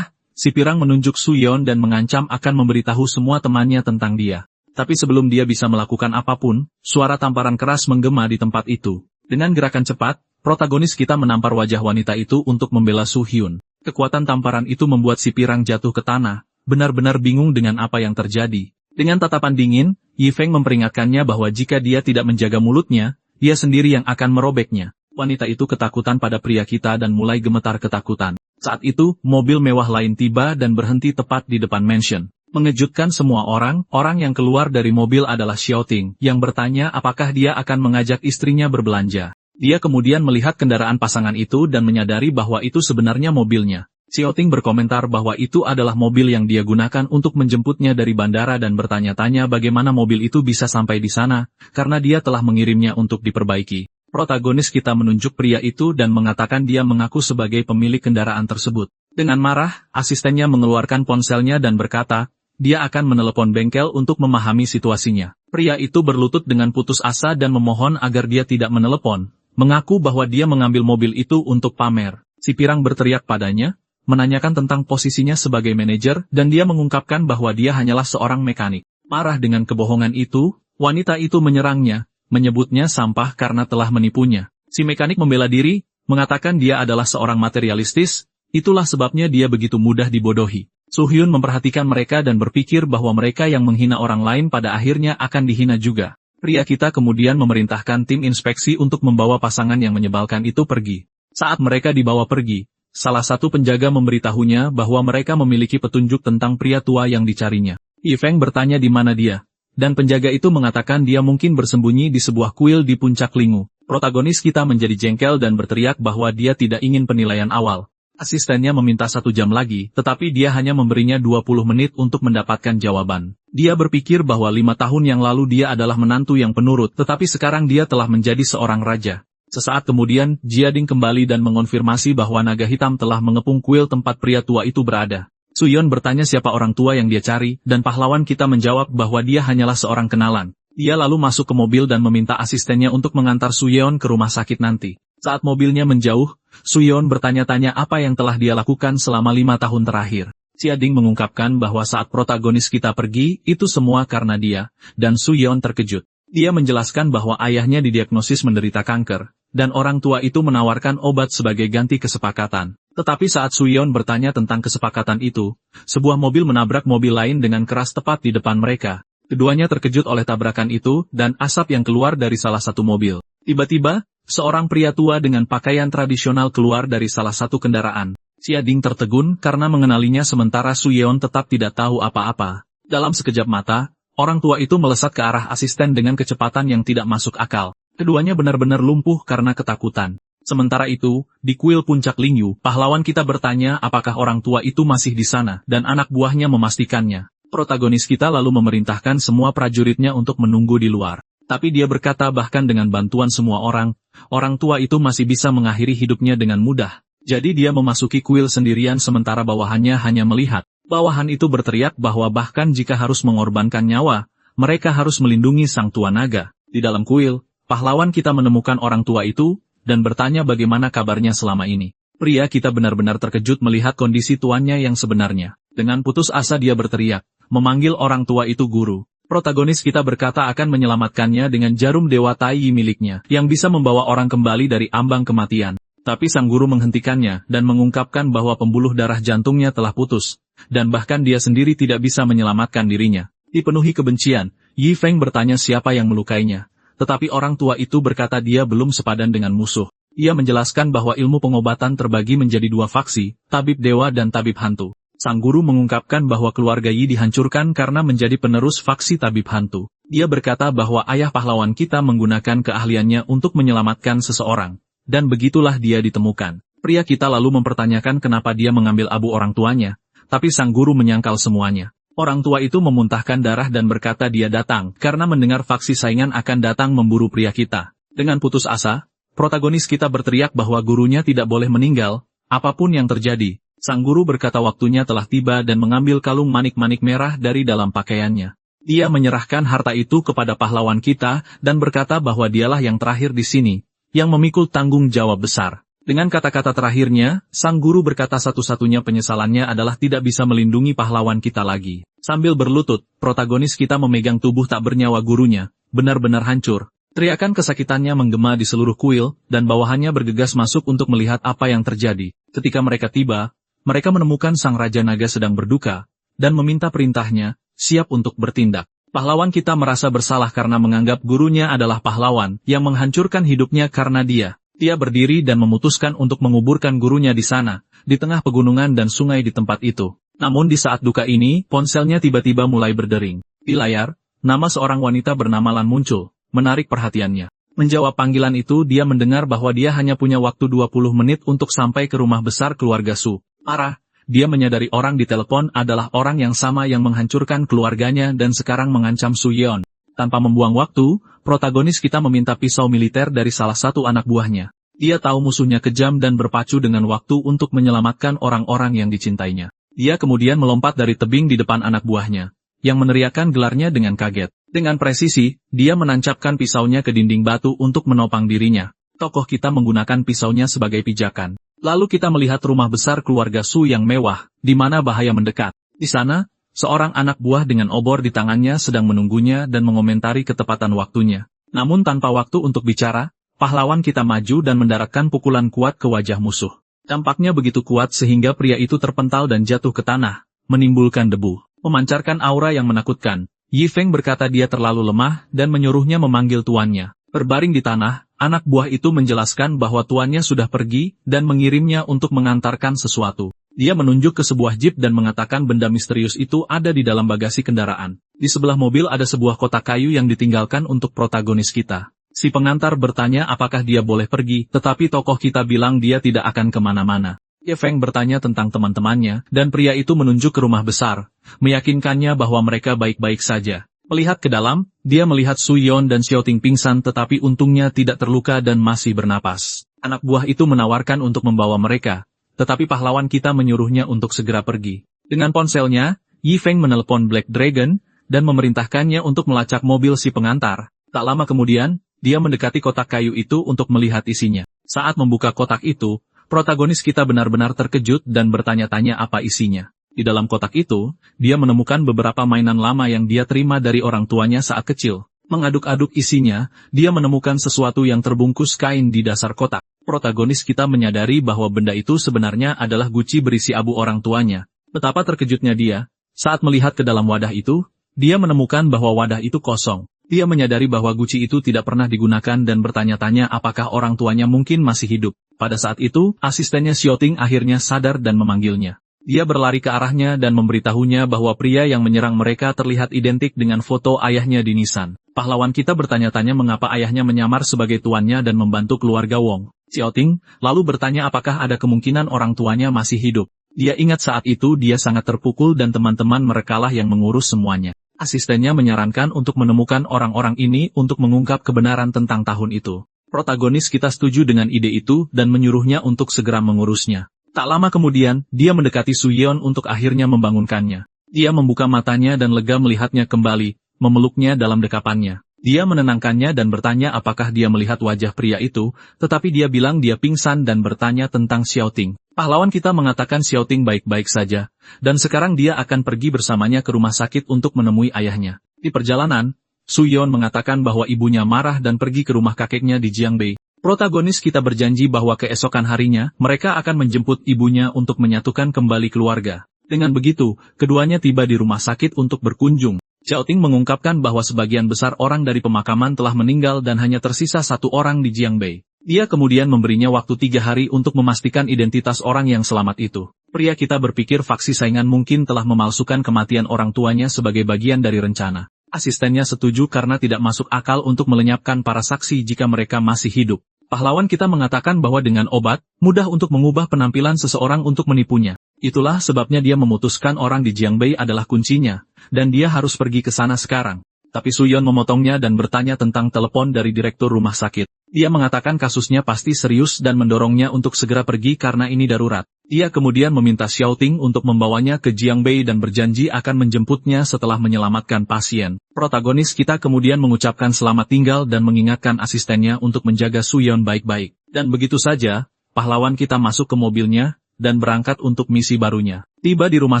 Si pirang menunjuk Su Yeon dan mengancam akan memberitahu semua temannya tentang dia. Tapi sebelum dia bisa melakukan apapun, suara tamparan keras menggema di tempat itu. Dengan gerakan cepat, protagonis kita menampar wajah wanita itu untuk membela Su Hyun. Kekuatan tamparan itu membuat si pirang jatuh ke tanah, benar-benar bingung dengan apa yang terjadi. Dengan tatapan dingin, Yifeng memperingatkannya bahwa jika dia tidak menjaga mulutnya, dia sendiri yang akan merobeknya. Wanita itu ketakutan pada pria kita dan mulai gemetar ketakutan. Saat itu, mobil mewah lain tiba dan berhenti tepat di depan mansion. Mengejutkan semua orang yang keluar dari mobil adalah Xiaoting, yang bertanya apakah dia akan mengajak istrinya berbelanja. Dia kemudian melihat kendaraan pasangan itu dan menyadari bahwa itu sebenarnya mobilnya. Xiaoting berkomentar bahwa itu adalah mobil yang dia gunakan untuk menjemputnya dari bandara dan bertanya-tanya bagaimana mobil itu bisa sampai di sana, karena dia telah mengirimnya untuk diperbaiki. Protagonis kita menunjuk pria itu dan mengatakan dia mengaku sebagai pemilik kendaraan tersebut. Dengan marah, asistennya mengeluarkan ponselnya dan berkata, dia akan menelepon bengkel untuk memahami situasinya. Pria itu berlutut dengan putus asa dan memohon agar dia tidak menelepon, mengaku bahwa dia mengambil mobil itu untuk pamer. Si pirang berteriak padanya, menanyakan tentang posisinya sebagai manajer, dan dia mengungkapkan bahwa dia hanyalah seorang mekanik. Marah dengan kebohongan itu, wanita itu menyerangnya, menyebutnya sampah karena telah menipunya. Si mekanik membela diri, mengatakan dia adalah seorang materialistis, itulah sebabnya dia begitu mudah dibodohi. Suhyun memperhatikan mereka dan berpikir bahwa mereka yang menghina orang lain pada akhirnya akan dihina juga. Pria kita kemudian memerintahkan tim inspeksi untuk membawa pasangan yang menyebalkan itu pergi. Saat mereka dibawa pergi, salah satu penjaga memberitahunya bahwa mereka memiliki petunjuk tentang pria tua yang dicarinya. Yi Feng bertanya di mana dia, dan penjaga itu mengatakan dia mungkin bersembunyi di sebuah kuil di puncak Lingu. Protagonis kita menjadi jengkel dan berteriak bahwa dia tidak ingin penilaian awal. Asistennya meminta 1 jam lagi, tetapi dia hanya memberinya 20 menit untuk mendapatkan jawaban. Dia berpikir bahwa 5 tahun yang lalu dia adalah menantu yang penurut, tetapi sekarang dia telah menjadi seorang raja. Sesaat kemudian, Jiading kembali dan mengonfirmasi bahwa naga hitam telah mengepung kuil tempat pria tua itu berada. Suyeon bertanya siapa orang tua yang dia cari, dan pahlawan kita menjawab bahwa dia hanyalah seorang kenalan. Dia lalu masuk ke mobil dan meminta asistennya untuk mengantar Suyeon ke rumah sakit nanti. Saat mobilnya menjauh, Suyeon bertanya-tanya apa yang telah dia lakukan selama 5 tahun terakhir. Jiading mengungkapkan bahwa saat protagonis kita pergi, itu semua karena dia, dan Suyeon terkejut. Dia menjelaskan bahwa ayahnya didiagnosis menderita kanker, dan orang tua itu menawarkan obat sebagai ganti kesepakatan. Tetapi saat Suyeon bertanya tentang kesepakatan itu, sebuah mobil menabrak mobil lain dengan keras tepat di depan mereka. Keduanya terkejut oleh tabrakan itu, dan asap yang keluar dari salah satu mobil. Tiba-tiba, seorang pria tua dengan pakaian tradisional keluar dari salah satu kendaraan. Jiading tertegun karena mengenalinya sementara Suyeon tetap tidak tahu apa-apa. Dalam sekejap mata, orang tua itu melesat ke arah asisten dengan kecepatan yang tidak masuk akal. Keduanya benar-benar lumpuh karena ketakutan. Sementara itu, di kuil puncak Lingyu, pahlawan kita bertanya apakah orang tua itu masih di sana, dan anak buahnya memastikannya. Protagonis kita lalu memerintahkan semua prajuritnya untuk menunggu di luar. Tapi dia berkata bahkan dengan bantuan semua orang tua itu masih bisa mengakhiri hidupnya dengan mudah. Jadi dia memasuki kuil sendirian sementara bawahannya hanya melihat. Bawahan itu berteriak bahwa bahkan jika harus mengorbankan nyawa, mereka harus melindungi sang tua naga. Di dalam kuil, pahlawan kita menemukan orang tua itu, dan bertanya bagaimana kabarnya selama ini. Pria kita benar-benar terkejut melihat kondisi tuannya yang sebenarnya. Dengan putus asa dia berteriak, memanggil orang tua itu guru. Protagonis kita berkata akan menyelamatkannya dengan jarum Dewa Tai miliknya, yang bisa membawa orang kembali dari ambang kematian. Tapi sang guru menghentikannya, dan mengungkapkan bahwa pembuluh darah jantungnya telah putus, dan bahkan dia sendiri tidak bisa menyelamatkan dirinya. Dipenuhi kebencian, Yi Feng bertanya siapa yang melukainya. Tetapi orang tua itu berkata dia belum sepadan dengan musuh. Ia menjelaskan bahwa ilmu pengobatan terbagi menjadi 2 faksi, tabib dewa dan tabib hantu. Sang guru mengungkapkan bahwa keluarga Yi dihancurkan karena menjadi penerus faksi tabib hantu. Dia berkata bahwa ayah pahlawan kita menggunakan keahliannya untuk menyelamatkan seseorang. Dan begitulah dia ditemukan. Pria kita lalu mempertanyakan kenapa dia mengambil abu orang tuanya, tapi sang guru menyangkal semuanya. Orang tua itu memuntahkan darah dan berkata dia datang karena mendengar faksi saingan akan datang memburu pria kita. Dengan putus asa, protagonis kita berteriak bahwa gurunya tidak boleh meninggal, apapun yang terjadi. Sang guru berkata waktunya telah tiba dan mengambil kalung manik-manik merah dari dalam pakaiannya. Dia menyerahkan harta itu kepada pahlawan kita dan berkata bahwa dialah yang terakhir di sini, yang memikul tanggung jawab besar. Dengan kata-kata terakhirnya, sang guru berkata satu-satunya penyesalannya adalah tidak bisa melindungi pahlawan kita lagi. Sambil berlutut, protagonis kita memegang tubuh tak bernyawa gurunya, benar-benar hancur. Teriakan kesakitannya menggema di seluruh kuil, dan bawahannya bergegas masuk untuk melihat apa yang terjadi. Ketika mereka tiba, mereka menemukan sang Raja Naga sedang berduka, dan meminta perintahnya, siap untuk bertindak. Pahlawan kita merasa bersalah karena menganggap gurunya adalah pahlawan, yang menghancurkan hidupnya karena dia. Dia berdiri dan memutuskan untuk menguburkan gurunya di sana, di tengah pegunungan dan sungai di tempat itu. Namun di saat duka ini, ponselnya tiba-tiba mulai berdering. Di layar, nama seorang wanita bernama Lan muncul, menarik perhatiannya. Menjawab panggilan itu dia mendengar bahwa dia hanya punya waktu 20 menit untuk sampai ke rumah besar keluarga Su. Marah, dia menyadari orang di telepon adalah orang yang sama yang menghancurkan keluarganya dan sekarang mengancam Su Yeon. Tanpa membuang waktu, protagonis kita meminta pisau militer dari salah satu anak buahnya. Dia tahu musuhnya kejam dan berpacu dengan waktu untuk menyelamatkan orang-orang yang dicintainya. Dia kemudian melompat dari tebing di depan anak buahnya, yang meneriakkan gelarnya dengan kaget. Dengan presisi, dia menancapkan pisaunya ke dinding batu untuk menopang dirinya. Tokoh kita menggunakan pisaunya sebagai pijakan. Lalu kita melihat rumah besar keluarga Su yang mewah, di mana bahaya mendekat. Di sana, seorang anak buah dengan obor di tangannya sedang menunggunya dan mengomentari ketepatan waktunya. Namun tanpa waktu untuk bicara, pahlawan kita maju dan mendaratkan pukulan kuat ke wajah musuh. Dampaknya begitu kuat sehingga pria itu terpental dan jatuh ke tanah, menimbulkan debu, memancarkan aura yang menakutkan. Yi Feng berkata dia terlalu lemah dan menyuruhnya memanggil tuannya. Berbaring di tanah, anak buah itu menjelaskan bahwa tuannya sudah pergi dan mengirimnya untuk mengantarkan sesuatu. Dia menunjuk ke sebuah jeep dan mengatakan benda misterius itu ada di dalam bagasi kendaraan. Di sebelah mobil ada sebuah kotak kayu yang ditinggalkan untuk protagonis kita. Si pengantar bertanya apakah dia boleh pergi, tetapi tokoh kita bilang dia tidak akan kemana-mana. Ye Feng bertanya tentang teman-temannya, dan pria itu menunjuk ke rumah besar, meyakinkannya bahwa mereka baik-baik saja. Melihat ke dalam, dia melihat Su Yon dan Xiao Ting pingsan tetapi untungnya tidak terluka dan masih bernapas. Anak buah itu menawarkan untuk membawa mereka, tetapi pahlawan kita menyuruhnya untuk segera pergi. Dengan ponselnya, Yi Feng menelepon Black Dragon, dan memerintahkannya untuk melacak mobil si pengantar. Tak lama kemudian, dia mendekati kotak kayu itu untuk melihat isinya. Saat membuka kotak itu, protagonis kita benar-benar terkejut dan bertanya-tanya apa isinya. Di dalam kotak itu, dia menemukan beberapa mainan lama yang dia terima dari orang tuanya saat kecil. Mengaduk-aduk isinya, dia menemukan sesuatu yang terbungkus kain di dasar kotak. Protagonis kita menyadari bahwa benda itu sebenarnya adalah guci berisi abu orang tuanya. Betapa terkejutnya dia. Saat melihat ke dalam wadah itu, dia menemukan bahwa wadah itu kosong. Dia menyadari bahwa guci itu tidak pernah digunakan dan bertanya-tanya apakah orang tuanya mungkin masih hidup. Pada saat itu, asistennya Xiao Ting akhirnya sadar dan memanggilnya. Dia berlari ke arahnya dan memberitahunya bahwa pria yang menyerang mereka terlihat identik dengan foto ayahnya di nisan. Pahlawan kita bertanya-tanya mengapa ayahnya menyamar sebagai tuannya dan membantu keluarga Wong. Xiao Ting lalu bertanya apakah ada kemungkinan orang tuanya masih hidup. Dia ingat saat itu dia sangat terpukul dan teman-teman merekalah yang mengurus semuanya. Asistennya menyarankan untuk menemukan orang-orang ini untuk mengungkap kebenaran tentang tahun itu. Protagonis kita setuju dengan ide itu dan menyuruhnya untuk segera mengurusnya. Tak lama kemudian, dia mendekati Su Yon untuk akhirnya membangunkannya. Dia membuka matanya dan lega melihatnya kembali, memeluknya dalam dekapannya. Dia menenangkannya dan bertanya apakah dia melihat wajah pria itu, tetapi dia bilang dia pingsan dan bertanya tentang Xiao Ting. Pahlawan kita mengatakan Xiao Ting baik-baik saja, dan sekarang dia akan pergi bersamanya ke rumah sakit untuk menemui ayahnya. Di perjalanan, Su Yon mengatakan bahwa ibunya marah dan pergi ke rumah kakeknya di Jiangbei. Protagonis kita berjanji bahwa keesokan harinya, mereka akan menjemput ibunya untuk menyatukan kembali keluarga. Dengan begitu, keduanya tiba di rumah sakit untuk berkunjung. Xiao Ting mengungkapkan bahwa sebagian besar orang dari pemakaman telah meninggal dan hanya tersisa satu orang di Jiangbei. Dia kemudian memberinya waktu 3 hari untuk memastikan identitas orang yang selamat itu. Pria kita berpikir faksi saingan mungkin telah memalsukan kematian orang tuanya sebagai bagian dari rencana. Asistennya setuju karena tidak masuk akal untuk melenyapkan para saksi jika mereka masih hidup. Pahlawan kita mengatakan bahwa dengan obat, mudah untuk mengubah penampilan seseorang untuk menipunya. Itulah sebabnya dia memutuskan orang di Jiangbei adalah kuncinya, dan dia harus pergi ke sana sekarang. Tapi Su Yon memotongnya dan bertanya tentang telepon dari direktur rumah sakit. Dia mengatakan kasusnya pasti serius dan mendorongnya untuk segera pergi karena ini darurat. Dia kemudian meminta Xiao Ting untuk membawanya ke Jiangbei dan berjanji akan menjemputnya setelah menyelamatkan pasien. Protagonis kita kemudian mengucapkan selamat tinggal dan mengingatkan asistennya untuk menjaga Su Yon baik-baik. Dan begitu saja, pahlawan kita masuk ke mobilnya dan berangkat untuk misi barunya. Tiba di rumah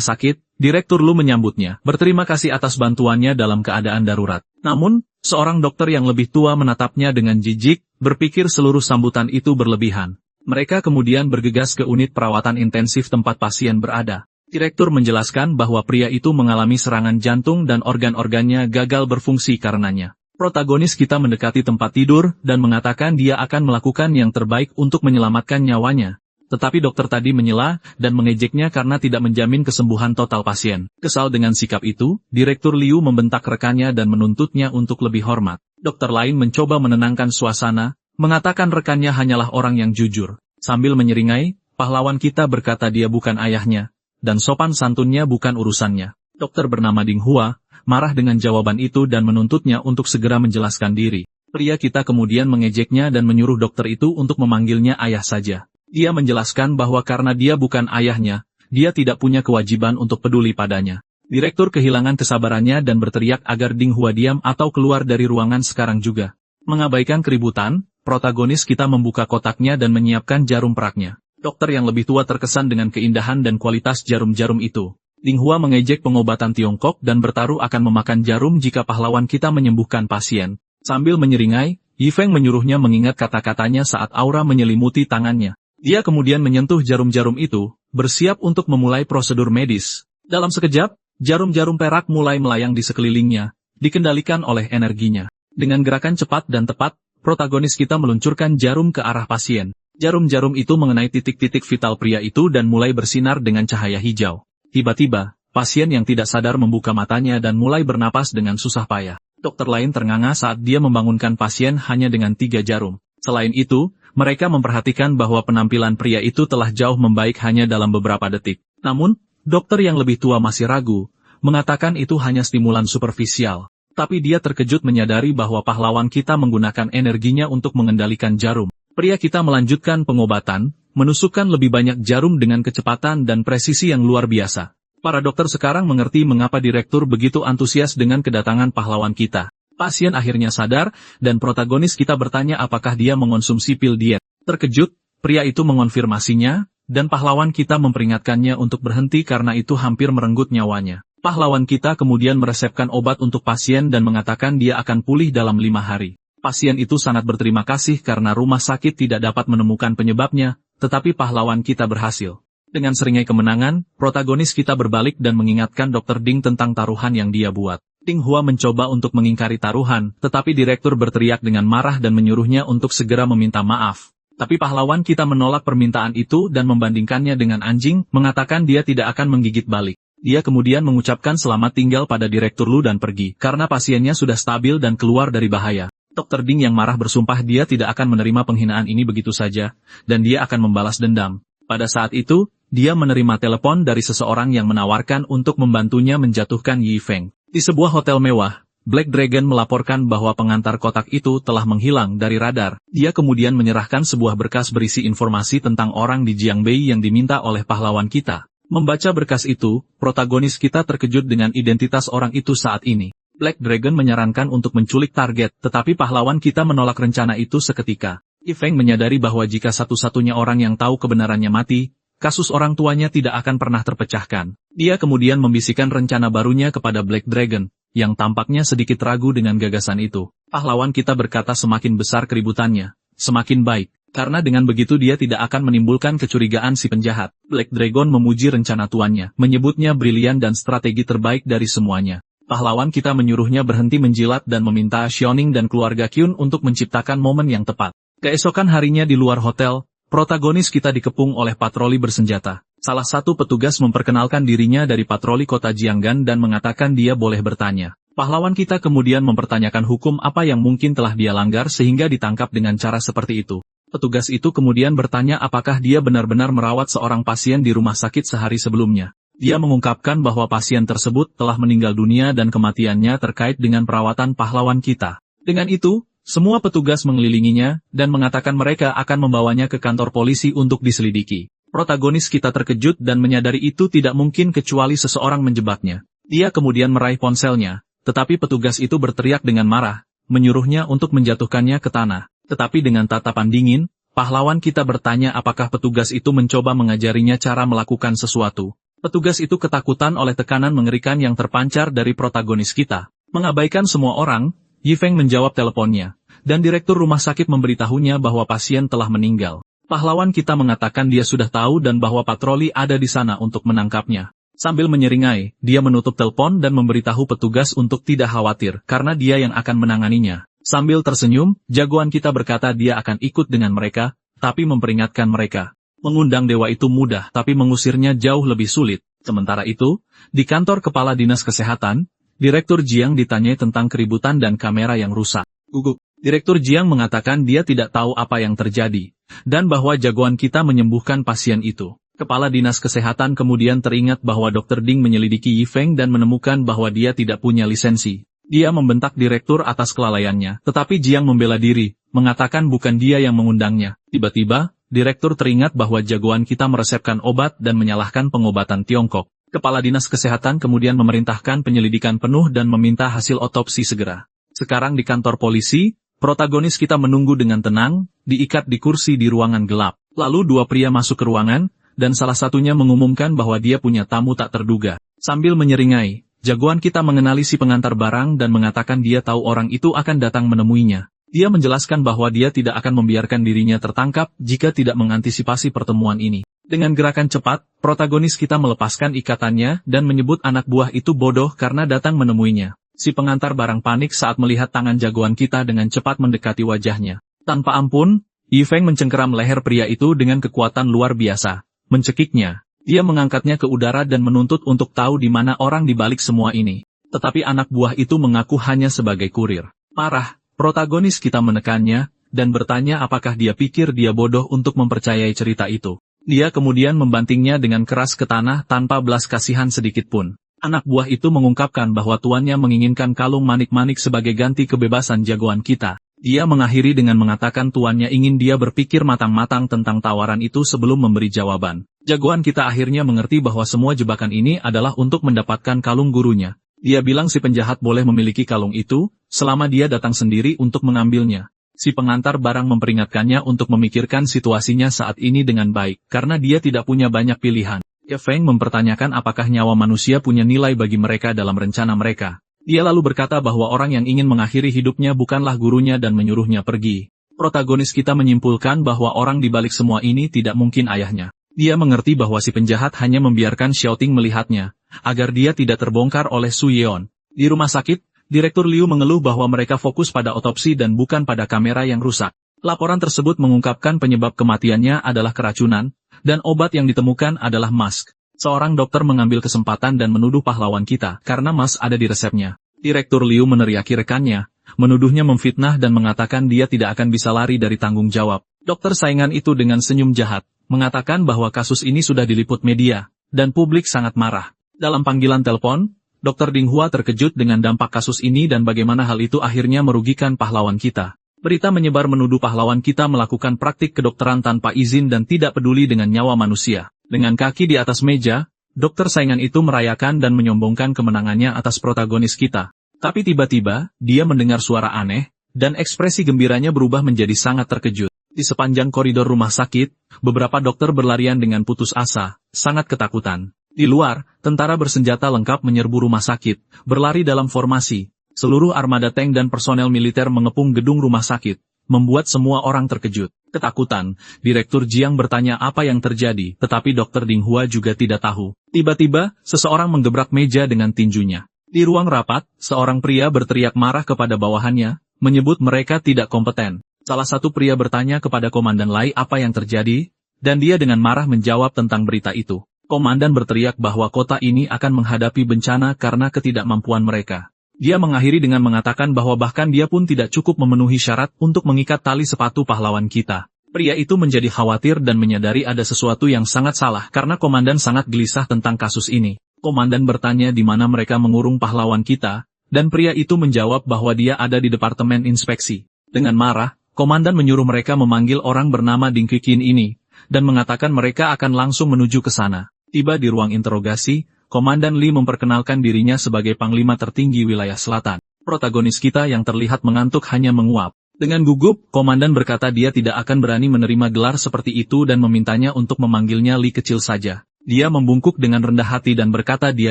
sakit, Direktur Lu menyambutnya, berterima kasih atas bantuannya dalam keadaan darurat. Namun, seorang dokter yang lebih tua menatapnya dengan jijik, berpikir seluruh sambutan itu berlebihan. Mereka kemudian bergegas ke unit perawatan intensif tempat pasien berada. Direktur menjelaskan bahwa pria itu mengalami serangan jantung dan organ-organnya gagal berfungsi karenanya. Protagonis kita mendekati tempat tidur dan mengatakan dia akan melakukan yang terbaik untuk menyelamatkan nyawanya. Tetapi dokter tadi menyela dan mengejeknya karena tidak menjamin kesembuhan total pasien. Kesal dengan sikap itu, Direktur Liu membentak rekannya dan menuntutnya untuk lebih hormat. Dokter lain mencoba menenangkan suasana, mengatakan rekannya hanyalah orang yang jujur. Sambil menyeringai, pahlawan kita berkata dia bukan ayahnya, dan sopan santunnya bukan urusannya. Dokter bernama Ding Hua, marah dengan jawaban itu dan menuntutnya untuk segera menjelaskan diri. Pria kita kemudian mengejeknya dan menyuruh dokter itu untuk memanggilnya ayah saja. Dia menjelaskan bahwa karena dia bukan ayahnya, dia tidak punya kewajiban untuk peduli padanya. Direktur kehilangan kesabarannya dan berteriak agar Ding Hua diam atau keluar dari ruangan sekarang juga. Mengabaikan keributan, protagonis kita membuka kotaknya dan menyiapkan jarum peraknya. Dokter yang lebih tua terkesan dengan keindahan dan kualitas jarum-jarum itu. Ding Hua mengejek pengobatan Tiongkok dan bertaruh akan memakan jarum jika pahlawan kita menyembuhkan pasien. Sambil menyeringai, Yifeng menyuruhnya mengingat kata-katanya saat aura menyelimuti tangannya. Dia kemudian menyentuh jarum-jarum itu, bersiap untuk memulai prosedur medis. Dalam sekejap, jarum-jarum perak mulai melayang di sekelilingnya, dikendalikan oleh energinya. Dengan gerakan cepat dan tepat, protagonis kita meluncurkan jarum ke arah pasien. Jarum-jarum itu mengenai titik-titik vital pria itu dan mulai bersinar dengan cahaya hijau. Tiba-tiba, pasien yang tidak sadar membuka matanya dan mulai bernapas dengan susah payah. Dokter lain ternganga saat dia membangunkan pasien hanya dengan 3 jarum. Selain itu, mereka memperhatikan bahwa penampilan pria itu telah jauh membaik hanya dalam beberapa detik. Namun, dokter yang lebih tua masih ragu, mengatakan itu hanya stimulan superficial. Tapi dia terkejut menyadari bahwa pahlawan kita menggunakan energinya untuk mengendalikan jarum. Pria kita melanjutkan pengobatan, menusukkan lebih banyak jarum dengan kecepatan dan presisi yang luar biasa. Para dokter sekarang mengerti mengapa direktur begitu antusias dengan kedatangan pahlawan kita. Pasien akhirnya sadar, dan protagonis kita bertanya apakah dia mengonsumsi pil diet. Terkejut, pria itu mengonfirmasinya, dan pahlawan kita memperingatkannya untuk berhenti karena itu hampir merenggut nyawanya. Pahlawan kita kemudian meresepkan obat untuk pasien dan mengatakan dia akan pulih dalam 5 hari. Pasien itu sangat berterima kasih karena rumah sakit tidak dapat menemukan penyebabnya, tetapi pahlawan kita berhasil. Dengan seringai kemenangan, protagonis kita berbalik dan mengingatkan Dr. Ding tentang taruhan yang dia buat. Ding Hua mencoba untuk mengingkari taruhan, tetapi direktur berteriak dengan marah dan menyuruhnya untuk segera meminta maaf. Tapi pahlawan kita menolak permintaan itu dan membandingkannya dengan anjing, mengatakan dia tidak akan menggigit balik. Dia kemudian mengucapkan selamat tinggal pada direktur Lu dan pergi, karena pasiennya sudah stabil dan keluar dari bahaya. Dr. Ding yang marah bersumpah dia tidak akan menerima penghinaan ini begitu saja, dan dia akan membalas dendam. Pada saat itu, dia menerima telepon dari seseorang yang menawarkan untuk membantunya menjatuhkan Yifeng. Di sebuah hotel mewah, Black Dragon melaporkan bahwa pengantar kotak itu telah menghilang dari radar. Dia kemudian menyerahkan sebuah berkas berisi informasi tentang orang di Jiangbei yang diminta oleh pahlawan kita. Membaca berkas itu, protagonis kita terkejut dengan identitas orang itu saat ini. Black Dragon menyarankan untuk menculik target, tetapi pahlawan kita menolak rencana itu seketika. Yifeng menyadari bahwa jika satu-satunya orang yang tahu kebenarannya mati, kasus orang tuanya tidak akan pernah terpecahkan. Dia kemudian membisikkan rencana barunya kepada Black Dragon, yang tampaknya sedikit ragu dengan gagasan itu. Pahlawan kita berkata semakin besar keributannya, semakin baik, karena dengan begitu dia tidak akan menimbulkan kecurigaan si penjahat. Black Dragon memuji rencana tuannya, menyebutnya brilian dan strategi terbaik dari semuanya. Pahlawan kita menyuruhnya berhenti menjilat dan meminta Xiaoning dan keluarga Kyun untuk menciptakan momen yang tepat. Keesokan harinya di luar hotel, protagonis kita dikepung oleh patroli bersenjata. Salah satu petugas memperkenalkan dirinya dari patroli kota Jianggan dan mengatakan dia boleh bertanya. Pahlawan kita kemudian mempertanyakan hukum apa yang mungkin telah dia langgar sehingga ditangkap dengan cara seperti itu. Petugas itu kemudian bertanya apakah dia benar-benar merawat seorang pasien di rumah sakit sehari sebelumnya. Dia mengungkapkan bahwa pasien tersebut telah meninggal dunia dan kematiannya terkait dengan perawatan pahlawan kita. Dengan itu, semua petugas mengelilinginya, dan mengatakan mereka akan membawanya ke kantor polisi untuk diselidiki. Protagonis kita terkejut dan menyadari itu tidak mungkin kecuali seseorang menjebaknya. Dia kemudian meraih ponselnya, tetapi petugas itu berteriak dengan marah, menyuruhnya untuk menjatuhkannya ke tanah. Tetapi dengan tatapan dingin, pahlawan kita bertanya apakah petugas itu mencoba mengajarinya cara melakukan sesuatu. Petugas itu ketakutan oleh tekanan mengerikan yang terpancar dari protagonis kita. Mengabaikan semua orang, Yifeng menjawab teleponnya, dan direktur rumah sakit memberitahunya bahwa pasien telah meninggal. Pahlawan kita mengatakan dia sudah tahu dan bahwa patroli ada di sana untuk menangkapnya. Sambil menyeringai, dia menutup telepon dan memberitahu petugas untuk tidak khawatir, karena dia yang akan menanganinya. Sambil tersenyum, jagoan kita berkata dia akan ikut dengan mereka, tapi memperingatkan mereka. Mengundang dewa itu mudah, tapi mengusirnya jauh lebih sulit. Sementara itu, di kantor kepala dinas kesehatan, Direktur Jiang ditanyai tentang keributan dan kamera yang rusak. Gugup. Direktur Jiang mengatakan dia tidak tahu apa yang terjadi, dan bahwa jagoan kita menyembuhkan pasien itu. Kepala dinas kesehatan kemudian teringat bahwa Dr. Ding menyelidiki Yifeng dan menemukan bahwa dia tidak punya lisensi. Dia membentak direktur atas kelalaiannya, tetapi Jiang membela diri, mengatakan bukan dia yang mengundangnya. Tiba-tiba, direktur teringat bahwa jagoan kita meresepkan obat dan menyalahkan pengobatan Tiongkok. Kepala dinas kesehatan kemudian memerintahkan penyelidikan penuh dan meminta hasil otopsi segera. Sekarang di kantor polisi, protagonis kita menunggu dengan tenang, diikat di kursi di ruangan gelap. Lalu 2 pria masuk ke ruangan, dan salah satunya mengumumkan bahwa dia punya tamu tak terduga. Sambil menyeringai, Jagoan kita mengenali si pengantar barang dan mengatakan dia tahu orang itu akan datang menemuinya. Dia menjelaskan bahwa dia tidak akan membiarkan dirinya tertangkap jika tidak mengantisipasi pertemuan ini. Dengan gerakan cepat, protagonis kita melepaskan ikatannya dan menyebut anak buah itu bodoh karena datang menemuinya. Si pengantar barang panik saat melihat tangan jagoan kita dengan cepat mendekati wajahnya. Tanpa ampun, Yi Feng mencengkeram leher pria itu dengan kekuatan luar biasa. Mencekiknya. Dia mengangkatnya ke udara dan menuntut untuk tahu di mana orang di balik semua ini. Tetapi anak buah itu mengaku hanya sebagai kurir. Marah, protagonis kita menekannya, dan bertanya apakah dia pikir dia bodoh untuk mempercayai cerita itu. Dia kemudian membantingnya dengan keras ke tanah tanpa belas kasihan sedikitpun. Anak buah itu mengungkapkan bahwa tuannya menginginkan kalung manik-manik sebagai ganti kebebasan jagoan kita. Dia mengakhiri dengan mengatakan tuannya ingin dia berpikir matang-matang tentang tawaran itu sebelum memberi jawaban. Jagoan kita akhirnya mengerti bahwa semua jebakan ini adalah untuk mendapatkan kalung gurunya. Dia bilang si penjahat boleh memiliki kalung itu, selama dia datang sendiri untuk mengambilnya. Si pengantar barang memperingatkannya untuk memikirkan situasinya saat ini dengan baik, karena dia tidak punya banyak pilihan. Ye Feng mempertanyakan apakah nyawa manusia punya nilai bagi mereka dalam rencana mereka. Dia lalu berkata bahwa orang yang ingin mengakhiri hidupnya bukanlah gurunya dan menyuruhnya pergi. Protagonis kita menyimpulkan bahwa orang di balik semua ini tidak mungkin ayahnya. Dia mengerti bahwa si penjahat hanya membiarkan Xiaoting melihatnya, agar dia tidak terbongkar oleh Su Yeon. Di rumah sakit, Direktur Liu mengeluh bahwa mereka fokus pada otopsi dan bukan pada kamera yang rusak. Laporan tersebut mengungkapkan penyebab kematiannya adalah keracunan, dan obat yang ditemukan adalah mask. Seorang dokter mengambil kesempatan dan menuduh pahlawan kita karena mas ada di resepnya. Direktur Liu meneriaki rekannya, menuduhnya memfitnah dan mengatakan dia tidak akan bisa lari dari tanggung jawab. Dokter saingan itu dengan senyum jahat, mengatakan bahwa kasus ini sudah diliput media, dan publik sangat marah. Dalam panggilan telepon, Dr. Ding Hua terkejut dengan dampak kasus ini dan bagaimana hal itu akhirnya merugikan pahlawan kita. Berita menyebar menuduh pahlawan kita melakukan praktik kedokteran tanpa izin dan tidak peduli dengan nyawa manusia. Dengan kaki di atas meja, dokter saingan itu merayakan dan menyombongkan kemenangannya atas protagonis kita. Tapi tiba-tiba, dia mendengar suara aneh, dan ekspresi gembiranya berubah menjadi sangat terkejut. Di sepanjang koridor rumah sakit, beberapa dokter berlarian dengan putus asa, sangat ketakutan. Di luar, tentara bersenjata lengkap menyerbu rumah sakit, berlari dalam formasi. Seluruh armada tank dan personel militer mengepung gedung rumah sakit, membuat semua orang terkejut. Ketakutan, Direktur Jiang bertanya apa yang terjadi, tetapi Dr. Ding Hua juga tidak tahu. Tiba-tiba, seseorang menggebrak meja dengan tinjunya. Di ruang rapat, seorang pria berteriak marah kepada bawahannya, menyebut mereka tidak kompeten. Salah satu pria bertanya kepada Komandan Lai apa yang terjadi, dan dia dengan marah menjawab tentang berita itu. Komandan berteriak bahwa kota ini akan menghadapi bencana karena ketidakmampuan mereka. Dia mengakhiri dengan mengatakan bahwa bahkan dia pun tidak cukup memenuhi syarat untuk mengikat tali sepatu pahlawan kita. Pria itu menjadi khawatir dan menyadari ada sesuatu yang sangat salah karena komandan sangat gelisah tentang kasus ini. Komandan bertanya di mana mereka mengurung pahlawan kita, dan pria itu menjawab bahwa dia ada di departemen inspeksi. Dengan marah, komandan menyuruh mereka memanggil orang bernama Ding Qiqin ini, dan mengatakan mereka akan langsung menuju ke sana. Tiba di ruang interogasi, Komandan Li memperkenalkan dirinya sebagai Panglima tertinggi wilayah selatan. Protagonis kita yang terlihat mengantuk hanya menguap. Dengan gugup, Komandan berkata dia tidak akan berani menerima gelar seperti itu dan memintanya untuk memanggilnya Li kecil saja. Dia membungkuk dengan rendah hati dan berkata dia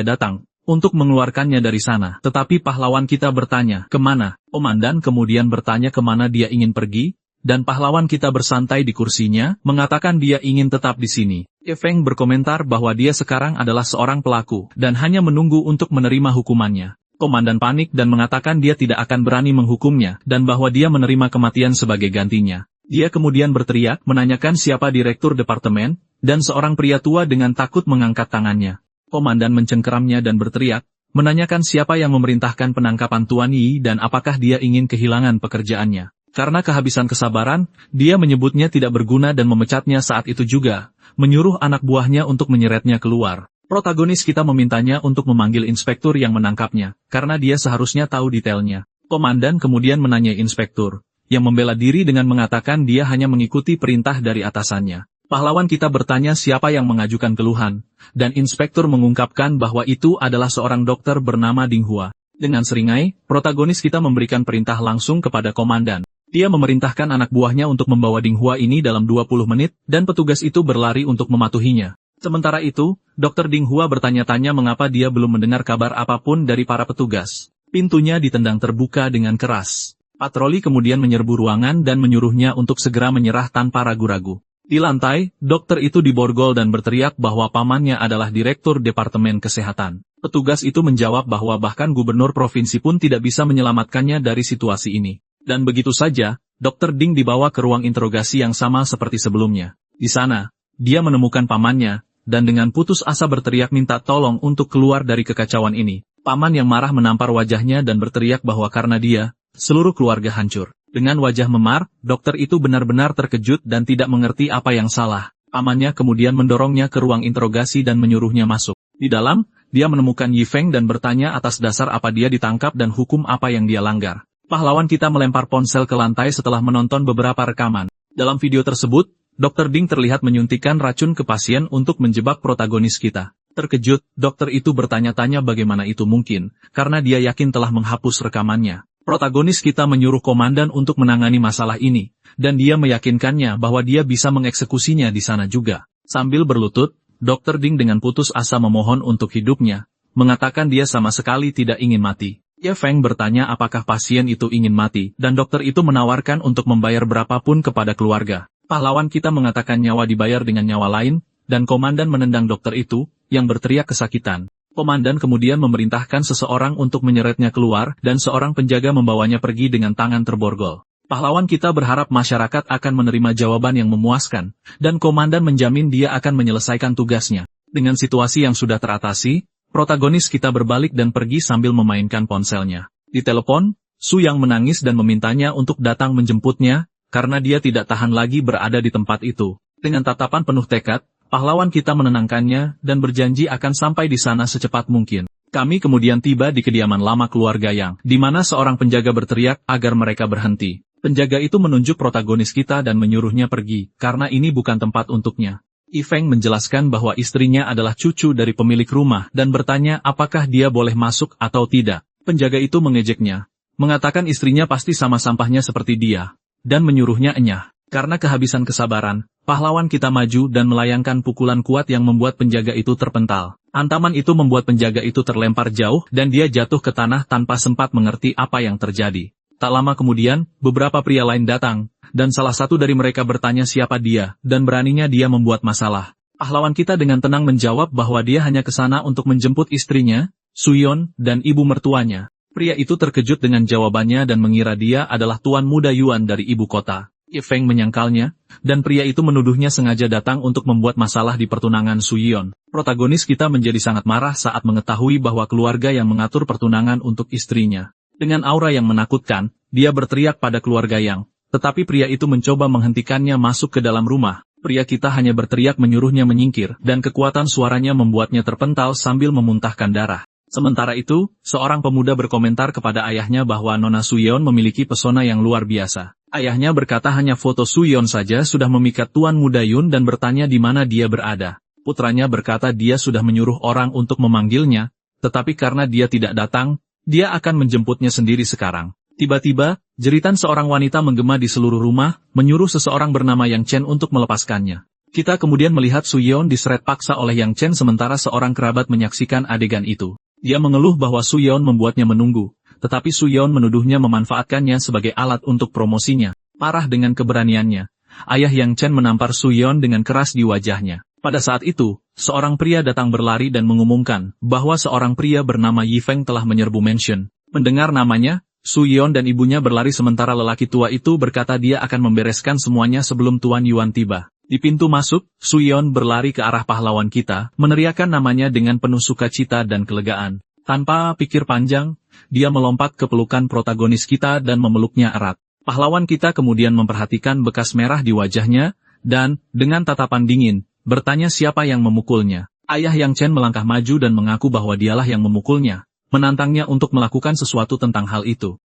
datang untuk mengeluarkannya dari sana. Tetapi pahlawan kita bertanya, kemana? Komandan kemudian bertanya kemana dia ingin pergi, dan pahlawan kita bersantai di kursinya, mengatakan dia ingin tetap di sini. Ye Feng berkomentar bahwa dia sekarang adalah seorang pelaku, dan hanya menunggu untuk menerima hukumannya. Komandan panik dan mengatakan dia tidak akan berani menghukumnya, dan bahwa dia menerima kematian sebagai gantinya. Dia kemudian berteriak menanyakan siapa direktur departemen, dan seorang pria tua dengan takut mengangkat tangannya. Komandan mencengkeramnya dan berteriak, menanyakan siapa yang memerintahkan penangkapan Tuan Yi dan apakah dia ingin kehilangan pekerjaannya. Karena kehabisan kesabaran, dia menyebutnya tidak berguna dan memecatnya saat itu juga, menyuruh anak buahnya untuk menyeretnya keluar. Protagonis kita memintanya untuk memanggil inspektur yang menangkapnya, karena dia seharusnya tahu detailnya. Komandan kemudian menanyai inspektur, yang membela diri dengan mengatakan dia hanya mengikuti perintah dari atasannya. Pahlawan kita bertanya siapa yang mengajukan keluhan, dan inspektur mengungkapkan bahwa itu adalah seorang dokter bernama Ding Hua. Dengan seringai, protagonis kita memberikan perintah langsung kepada komandan. Dia memerintahkan anak buahnya untuk membawa Ding Hua ini dalam 20 menit, dan petugas itu berlari untuk mematuhinya. Sementara itu, Dr. Ding Hua bertanya-tanya mengapa dia belum mendengar kabar apapun dari para petugas. Pintunya ditendang terbuka dengan keras. Patroli kemudian menyerbu ruangan dan menyuruhnya untuk segera menyerah tanpa ragu-ragu. Di lantai, dokter itu diborgol dan berteriak bahwa pamannya adalah Direktur Departemen Kesehatan. Petugas itu menjawab bahwa bahkan gubernur provinsi pun tidak bisa menyelamatkannya dari situasi ini. Dan begitu saja, Dr. Ding dibawa ke ruang interogasi yang sama seperti sebelumnya. Di sana, dia menemukan pamannya, dan dengan putus asa berteriak minta tolong untuk keluar dari kekacauan ini. Paman yang marah menampar wajahnya dan berteriak bahwa karena dia, seluruh keluarga hancur. Dengan wajah memar, dokter itu benar-benar terkejut dan tidak mengerti apa yang salah. Pamannya kemudian mendorongnya ke ruang interogasi dan menyuruhnya masuk. Di dalam, dia menemukan Yi Feng dan bertanya atas dasar apa dia ditangkap dan hukum apa yang dia langgar. Pahlawan kita melempar ponsel ke lantai setelah menonton beberapa rekaman. Dalam video tersebut, Dr. Ding terlihat menyuntikkan racun ke pasien untuk menjebak protagonis kita. Terkejut, dokter itu bertanya-tanya bagaimana itu mungkin, karena dia yakin telah menghapus rekamannya. Protagonis kita menyuruh komandan untuk menangani masalah ini, dan dia meyakinkannya bahwa dia bisa mengeksekusinya di sana juga. Sambil berlutut, Dr. Ding dengan putus asa memohon untuk hidupnya, mengatakan dia sama sekali tidak ingin mati. Ye Feng bertanya apakah pasien itu ingin mati, dan dokter itu menawarkan untuk membayar berapapun kepada keluarga. Pahlawan kita mengatakan nyawa dibayar dengan nyawa lain, dan komandan menendang dokter itu, yang berteriak kesakitan. Komandan kemudian memerintahkan seseorang untuk menyeretnya keluar, dan seorang penjaga membawanya pergi dengan tangan terborgol. Pahlawan kita berharap masyarakat akan menerima jawaban yang memuaskan, dan komandan menjamin dia akan menyelesaikan tugasnya. Dengan situasi yang sudah teratasi, protagonis kita berbalik dan pergi sambil memainkan ponselnya. Di telepon, Su Yang menangis dan memintanya untuk datang menjemputnya, karena dia tidak tahan lagi berada di tempat itu. Dengan tatapan penuh tekad, pahlawan kita menenangkannya dan berjanji akan sampai di sana secepat mungkin. Kami kemudian tiba di kediaman lama keluarga Yang, di mana seorang penjaga berteriak agar mereka berhenti. Penjaga itu menunjuk protagonis kita dan menyuruhnya pergi, karena ini bukan tempat untuknya. Yi Feng menjelaskan bahwa istrinya adalah cucu dari pemilik rumah dan bertanya apakah dia boleh masuk atau tidak. Penjaga itu mengejeknya, mengatakan istrinya pasti sama sampahnya seperti dia, dan menyuruhnya enyah. Karena kehabisan kesabaran, pahlawan kita maju dan melayangkan pukulan kuat yang membuat penjaga itu terpental. Antaman itu membuat penjaga itu terlempar jauh dan dia jatuh ke tanah tanpa sempat mengerti apa yang terjadi. Tak lama kemudian, beberapa pria lain datang, dan salah satu dari mereka bertanya siapa dia, dan beraninya dia membuat masalah. Pahlawan kita dengan tenang menjawab bahwa dia hanya ke sana untuk menjemput istrinya, Suyon, dan ibu mertuanya. Pria itu terkejut dengan jawabannya dan mengira dia adalah tuan muda Yuan dari ibu kota. Ye Feng menyangkalnya, dan pria itu menuduhnya sengaja datang untuk membuat masalah di pertunangan Suyon. Protagonis kita menjadi sangat marah saat mengetahui bahwa keluarga yang mengatur pertunangan untuk istrinya. Dengan aura yang menakutkan, dia berteriak pada keluarga Yang, tetapi pria itu mencoba menghentikannya masuk ke dalam rumah. Pria kita hanya berteriak menyuruhnya menyingkir, dan kekuatan suaranya membuatnya terpental sambil memuntahkan darah. Sementara itu, seorang pemuda berkomentar kepada ayahnya bahwa Nona Suyon memiliki pesona yang luar biasa. Ayahnya berkata hanya foto Suyon saja sudah memikat Tuan Muda Yun dan bertanya di mana dia berada. Putranya berkata dia sudah menyuruh orang untuk memanggilnya, tetapi karena dia tidak datang, dia akan menjemputnya sendiri sekarang. Tiba-tiba, jeritan seorang wanita menggema di seluruh rumah, menyuruh seseorang bernama Yang Chen untuk melepaskannya. Kita kemudian melihat Suyon diseret paksa oleh Yang Chen sementara seorang kerabat menyaksikan adegan itu. Dia mengeluh bahwa Suyon membuatnya menunggu, tetapi Suyon menuduhnya memanfaatkannya sebagai alat untuk promosinya. Marah dengan keberaniannya, ayah Yang Chen menampar Suyon dengan keras di wajahnya. Pada saat itu, seorang pria datang berlari dan mengumumkan bahwa seorang pria bernama Yi Feng telah menyerbu mansion. Mendengar namanya, Suyon dan ibunya berlari sementara lelaki tua itu berkata dia akan membereskan semuanya sebelum Tuan Yuan tiba. Di pintu masuk, Suyon berlari ke arah pahlawan kita, meneriakkan namanya dengan penuh sukacita dan kelegaan. Tanpa pikir panjang, dia melompat ke pelukan protagonis kita dan memeluknya erat. Pahlawan kita kemudian memperhatikan bekas merah di wajahnya, dan, dengan tatapan dingin, bertanya siapa yang memukulnya. Ayah Yang Chen melangkah maju dan mengaku bahwa dialah yang memukulnya, menantangnya untuk melakukan sesuatu tentang hal itu.